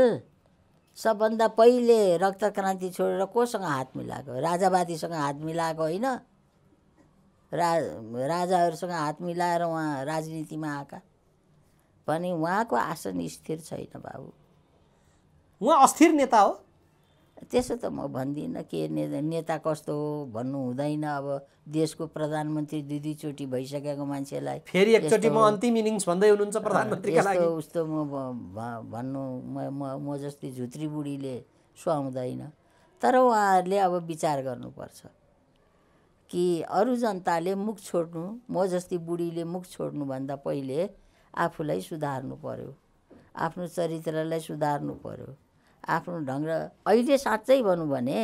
A: सबभन्दा पहिले रक्त क्रान्ति छोडेर कोसँग हात मिलाएको? राजावादीसँग हात मिलाएको होइन, राजाहरूसँग हात मिलाएर उहाँ राजनीतिमा आएका। पनि उहाँको आसन स्थिर छैन बाबु।
B: उहाँ अस्थिर नेता हो?
A: त्यसो त म भन्दिनँ। के नेता कस्तो हो भन्नु हुँदैन। अब देशको प्रधानमन्त्री 2 चोटि भइसकेको मान्छेलाई
B: फेरि एकचोटि म अन्तिम इनिङ्स भन्दै हुनुहुन्छ प्रधानमन्त्रीका लागि?
A: उस्तो म भन्नु म जस्तै झुत्री बुढीले सुहाउँदैन। तर उहाँहरूले अब विचार गर्नुपर्छ कि अरू जनताले मुख छोड्नु, म जस्तै बुढीले मुख छोड्नुभन्दा पहिले आफूलाई सुधार्नु पर्यो, आफ्नो चरित्रलाई सुधार्नु पर्यो, आफ्नो ढङ्ग। अहिले साँच्चै भनौँ भने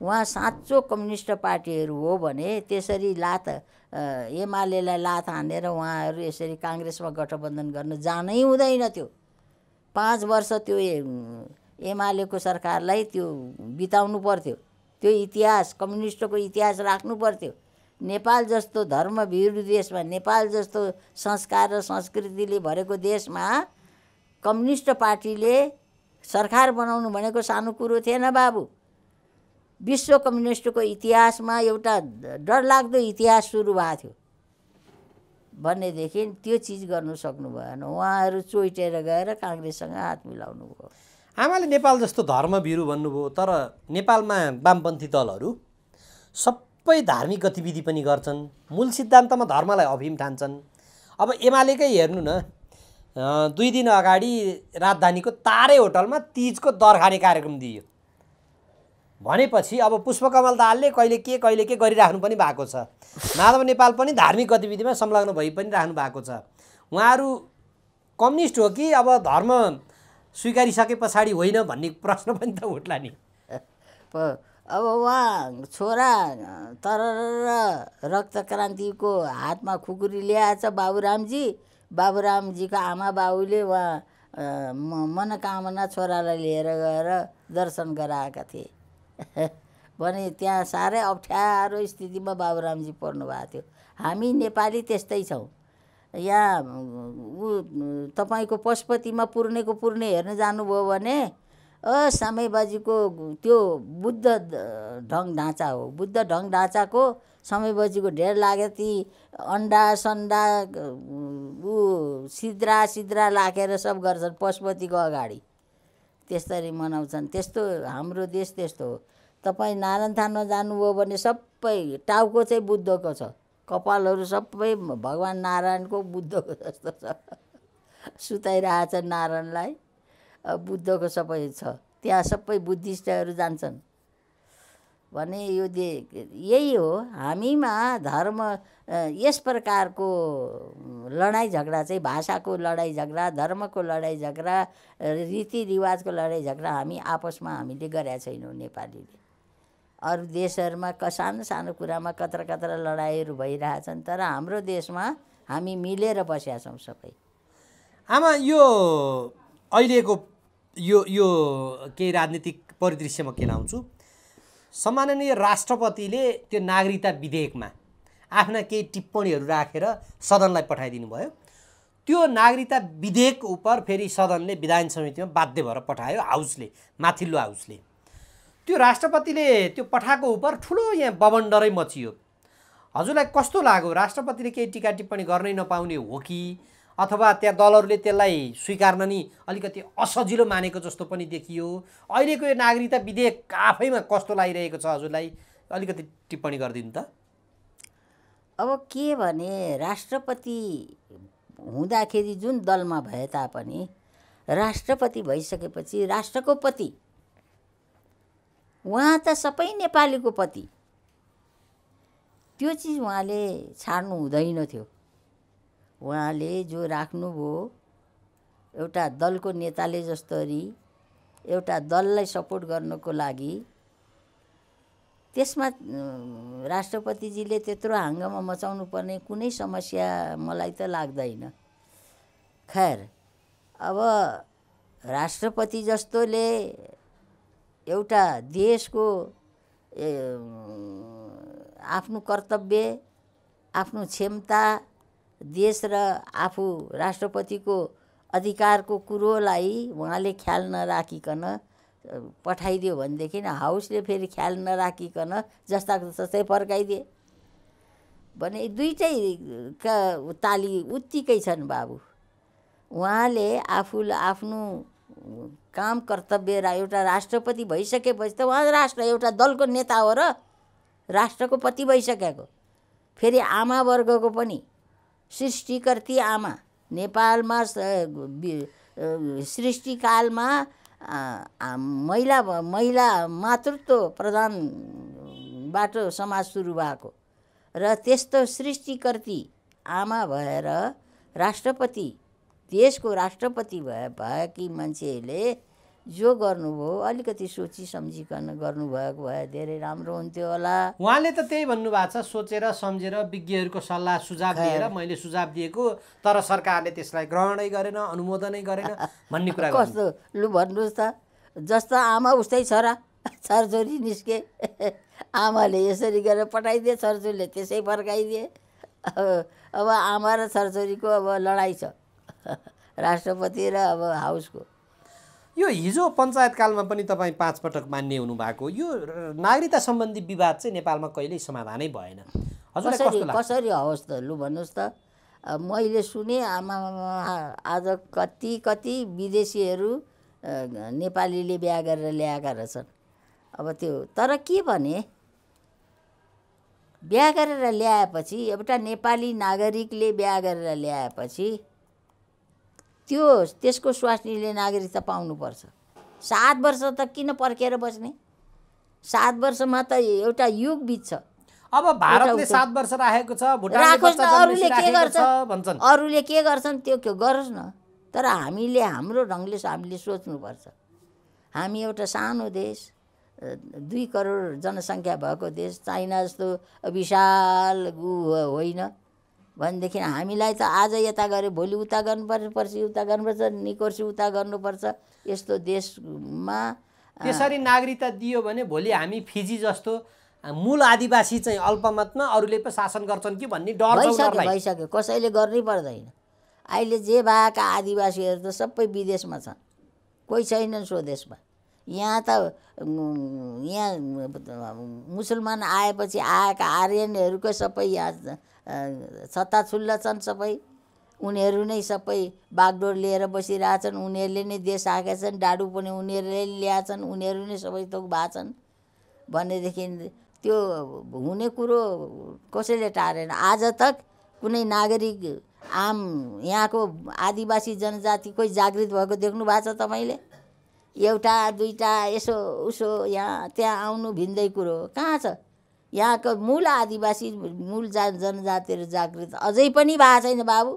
A: उहाँ साँचो कम्युनिस्ट पार्टीहरू हो भने त्यसरी एमालेलाई लात हानेर उहाँहरू यसरी काङ्ग्रेसमा गठबन्धन गर्न जानै हुँदैन थियो। 5 वर्ष त्यो एमालेको सरकारलाई त्यो बिताउनु पर्थ्यो। त्यो इतिहास, कम्युनिस्टको इतिहास राख्नु पर्थ्यो। नेपाल जस्तो धर्मभिरू देशमा, नेपाल जस्तो संस्कार र संस्कृतिले भरेको देशमा कम्युनिस्ट पार्टीले सरकार बनाउनु भनेको सानो कुरो थिएन बाबु। विश्व कम्युनिस्टको इतिहासमा एउटा डरलाग्दो इतिहास सुरु भएको थियो भनेदेखि त्यो चिज गर्नु सक्नु भएन। उहाँहरू चोइटेर गएर काङ्ग्रेससँग हात मिलाउनु भयो।
B: आमाले नेपाल जस्तो धर्मभिरू भन्नुभयो, तर नेपालमा वामपन्थी दलहरू सबै धार्मिक गतिविधि पनि गर्छन्, मूल सिद्धान्तमा धर्मलाई अभिम ठान्छन्। अब एमालेकै हेर्नु न, 2 दिन अगाडि राजधानीको तारे होटलमा तीजको दर खाने कार्यक्रम दियो भनेपछि अब पुष्पकमल दाहालले कहिले के गरिराख्नु पनि भएको छ। माधव नेपाल पनि धार्मिक गतिविधिमा संलग्न भइ पनि राख्नु भएको छ। उहाँहरू कम्युनिस्ट हो कि अब धर्म स्वीकारिसके पछाडि होइन भन्ने प्रश्न पनि त उठ्ला नि।
A: अब उहाँ छोरा तर रक्त क्रान्तिको हातमा खुकुरी ल्याएछ बाबुरामजी, बाबुरामजीको आमा बाबुले उहाँ मनोकामना छोरालाई लिएर गएर दर्शन गराएका थिए भने त्यहाँ साह्रै अप्ठ्यारो स्थितिमा बाबुरामजी पर्नु भएको थियो। हामी नेपाली त्यस्तै छौँ। यहाँ तपाईँको पशुपतिमा पुर्ने हेर्न जानुभयो भने समयबाजीको त्यो बुद्ध ढङ्ग ढाँचा हो। बुद्ध ढङ्ग ढाँचाको समयबाजीको ढेर लाग्यो। ती अन्डा सन्डा सिद्रा लाखेर सब गर्छन् पशुपतिको अगाडि, त्यसरी मनाउँछन्। त्यस्तो हाम्रो देश त्यस्तो हो। तपाईँ नारायण थानमा जानुभयो भने सबै टाउको चाहिँ बुद्धको छ, कपालहरू सबै भगवान् नारायणको बुद्धको जस्तो छ, सुताइरहेछन् नारायणलाई, बुद्धको सबै छ। त्यहाँ सबै बुद्धिस्टहरू जान्छन् भने यो यही हो। हामीमा धर्म यस प्रकारको लडाइँ झगडा चाहिँ भाषाको लडाइँ झगडा, धर्मको लडाइँ झगडा, रीतिरिवाजको लडाइँ झगडा हामी आपसमा हामीले गरेका छैनौँ नेपालीले। अरू देशहरूमा सानो सानो कुरामा कत्र लडाइँहरू भइरहेछन्, तर हाम्रो देशमा हामी मिलेर बसेका छौँ सबै।
B: आमा यो अहिलेको यो केही राजनीतिक परिदृश्यमा के लाउँछु, सम्माननीय राष्ट्रपतिले त्यो नागरिकता विधेयकमा आफ्ना केही टिप्पणीहरू राखेर सदनलाई पठाइदिनु भयो। त्यो नागरिकता विधेयक उप फेरि सदनले विधान समितिमा बाध्य भएर पठायो, हाउसले, माथिल्लो हाउसले। त्यो राष्ट्रपतिले त्यो पठाएको उप ठुलो यहाँ बबन्डरै मचियो। हजुरलाई कस्तो लाग्यो? राष्ट्रपतिले केही टिका टिप्पणी गर्नै नपाउने हो कि अथवा त्यहाँ दलहरूले त्यसलाई स्वीकार्न नि अलिकति असजिलो मानेको जस्तो पनि देखियो? अहिलेको यो नागरिकता विधेयक आफैमा कस्तो लागिरहेको छ हजुरलाई? अलिकति टिप्पणी गरिदिनु त।
A: अब के भने, राष्ट्रपति हुँदाखेरि जुन दलमा भए तापनि राष्ट्रपति भइसकेपछि राष्ट्रको पति, उहाँ त सबै नेपालीको पति, त्यो चिज उहाँले छाड्नु हुँदैन थियो। उहाँले जो राख्नुभयो एउटा दलको नेताले जस्तरी एउटा दललाई सपोर्ट गर्नको लागि, त्यसमा राष्ट्रपतिजीले त्यत्रो हङ्गामा मचाउनु पर्ने कुनै समस्या मलाई त लाग्दैन। खैर, अब राष्ट्रपति जस्तोले एउटा देशको आफ्नो कर्तव्य, आफ्नो क्षमता, देश र आफू राष्ट्रपतिको अधिकारको कुरोलाई उहाँले ख्याल नराखिकन पठाइदियो भनेदेखि हाउसले फेरि ख्याल नराखिकन जस्ताको जस्तै फर्काइदिए भने दुईटै ताली उत्तिकै छन् बाबु। उहाँले आफूले आफ्नो काम कर्तव्य एउटा राष्ट्रपति भइसकेपछि त उहाँ राष्ट्र एउटा दलको नेता हो र राष्ट्रको पति भइसकेको, फेरि आमा वर्गको पनि सृष्टिकर्ती आमा। नेपालमा सृष्टिकालमा महिला मातृत्व प्रधानबाट समाज सुरु भएको र त्यस्तो सृष्टिकर्ती आमा भएर राष्ट्रपति, देशको राष्ट्रपति भएकी मान्छेले जो गर्नुभयो अलिकति सोची सम्झिकन गर्नुभएको भए धेरै राम्रो हुन्थ्यो होला।
B: उहाँले त त्यही भन्नुभएको छ, सोचेर सम्झेर विज्ञहरूको सल्लाह सुझाव दिएर मैले सुझाव दिएको तर सरकारले त्यसलाई ग्रहणै गरेन, अनुमोदनै गरेन भन्ने कुरा।
A: कस्तो लु भन्नुहोस् त, जस्तो आमा उस्तै छोरा, छोरछोरी निस्के, आमाले यसरी गरेर पठाइदिए, छोरछोरीले त्यसै फर्काइदिए। अब आमा र छोरछोरीको अब लडाइँ छ, राष्ट्रपति र अब हाउसको।
B: यो हिजो पञ्चायतकालमा पनि तपाईँ 5 पटक मान्य हुनुभएको यो नागरिकता सम्बन्धी विवाद चाहिँ नेपालमा कहिल्यै समाधानै भएन। हजुरलाई कस्तो लाग्छ?
A: कसरी होस् त लु भन्नुहोस् त। मैले सुने आमा आज कति विदेशीहरू नेपालीले बिहा गरेर ल्याएका रहेछन्। अब त्यो तर के भने, बिहा गरेर ल्याएपछि एउटा नेपाली नागरिकले बिहा गरेर ल्याएपछि त्यसको स्वास्नीले नागरिकता पाउनुपर्छ। 7 वर्ष त किन पर्खेर बस्ने? 7 वर्षमा त एउटा युग बित्छ।
B: अब भारतले 7 वर्ष राखेको छ, भुटानले बच्चा जन्मेपछि राखेको छ भन्छन्।
A: अरूले के गर्छन् त्यो गरोस् न, तर हामीले हाम्रो ढङ्गले हामीले सोच्नुपर्छ। हामी एउटा सानो देश, 2 करोड जनसङ्ख्या भएको देश, चाइना जस्तो विशाल होइन भनेदेखि हामीलाई त आज यता गऱ्यो भोलि उता गर्नुपर्छ, पर्सि उता गर्नुपर्छ, निकोर्सि उता गर्नुपर्छ। यस्तो देशमा
B: त्यसरी नागरिकता दियो भने भोलि हामी फिजी जस्तो मूल आदिवासी चाहिँ अल्पमतमा अरूले पो शासन गर्छन् कि भन्ने डर छ उनीहरूलाई।
A: भइसक्यो, कसैले गर्नै पर्दैन। अहिले जे भएका आदिवासीहरू त सबै विदेशमा छन्, कोही छैनन् स्वदेशमा। यहाँ त यहाँ मुसलमान आएपछि आएका आर्यनहरूकै सबै यहाँ सत्ता छुल्ल छन् सबै। उनीहरू नै सबै बागडोर लिएर बसिरहेछन्, उनीहरूले नै देश आएका छन्, डाडु पनि उनीहरूले ल्याएछन्, उनीहरू नै सबै थोक भएछन् भनेदेखि त्यो हुने कुरो कसैले टारेन। आज तक कुनै नागरिक आम यहाँको आदिवासी जनजाति कोही जागृत भएको देख्नु भएको छ तपाईँले? एउटा दुईटा यसो उसो यहाँ त्यहाँ आउनु भिन्दै कुरो कहाँ छ? यहाँको मूल आदिवासी मूल जनजातिहरू जागृत अझै पनि भएको छैन बाबु।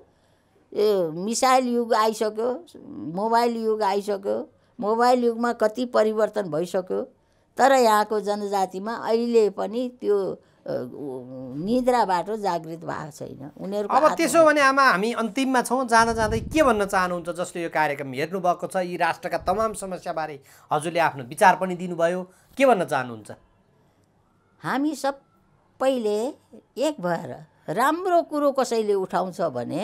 A: मिसाइल युग आइसक्यो, मोबाइल युग आइसक्यो, मोबाइल युगमा कति परिवर्तन भइसक्यो, तर यहाँको जनजातिमा अहिले पनि त्यो निद्राबाट जागृत भएको छैन उनीहरूको।
B: अब त्यसो भने आमा हामी अन्तिममा छौँ, जाँदा जाँदै के भन्न चाहनुहुन्छ? जस्तो यो कार्यक्रम हेर्नुभएको छ, यी राष्ट्रका तमाम समस्याबारे हजुरले आफ्नो विचार पनि दिनुभयो, के भन्न चाहनुहुन्छ?
A: हामी सबैले एक भएर राम्रो कुरो कसैले उठाउँछ भने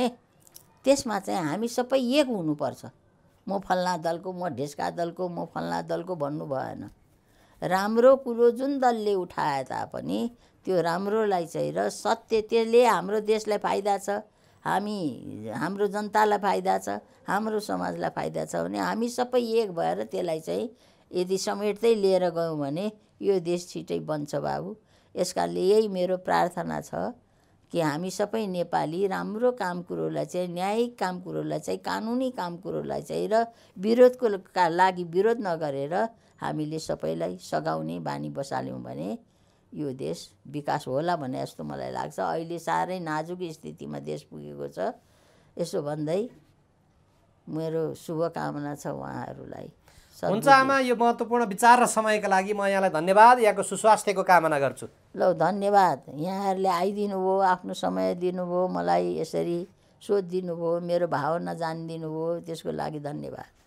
A: त्यसमा चाहिँ हामी सबै एक हुनुपर्छ। म फल्ना दलको, म ढेस्का दलको, म फल्ना दलको भन्नु भएन। राम्रो कुरो जुन दलले उठाए तापनि त्यो राम्रोलाई चाहिँ र सत्य त्यसले हाम्रो देशलाई फाइदा छ, हाम्रो जनतालाई फाइदा छ, हाम्रो समाजलाई फाइदा छ भने हामी सबै एक भएर त्यसलाई चाहिँ यदि समेट्दै लिएर गयौँ भने यो देश छिटै बन्छ बाबु। यसकारणले यही मेरो प्रार्थना छ कि हामी सबै नेपाली राम्रो काम कुरोलाई चाहिँ, न्यायिक काम कुरोलाई चाहिँ, कानुनी काम कुरोलाई चाहिँ र विरोधको लागि विरोध नगरेर हामीले सबैलाई सघाउने बानी बसाल्यौँ भने यो देश विकास होला भन्ने जस्तो मलाई लाग्छ। अहिले साह्रै नाजुक स्थितिमा देश पुगेको छ। यसो भन्दै मेरो शुभकामना छ उहाँहरूलाई।
B: हुन्छ आमा, यो महत्त्वपूर्ण विचार र समयका लागि म यहाँलाई धन्यवाद, यहाँको सुस्वास्थ्यको कामना गर्छु।
A: ल धन्यवाद, यहाँहरूले आइदिनु भयो, आफ्नो समय दिनुभयो, मलाई यसरी सोधिदिनु भयो, मेरो भावना जानिदिनु भयो, त्यसको लागि धन्यवाद।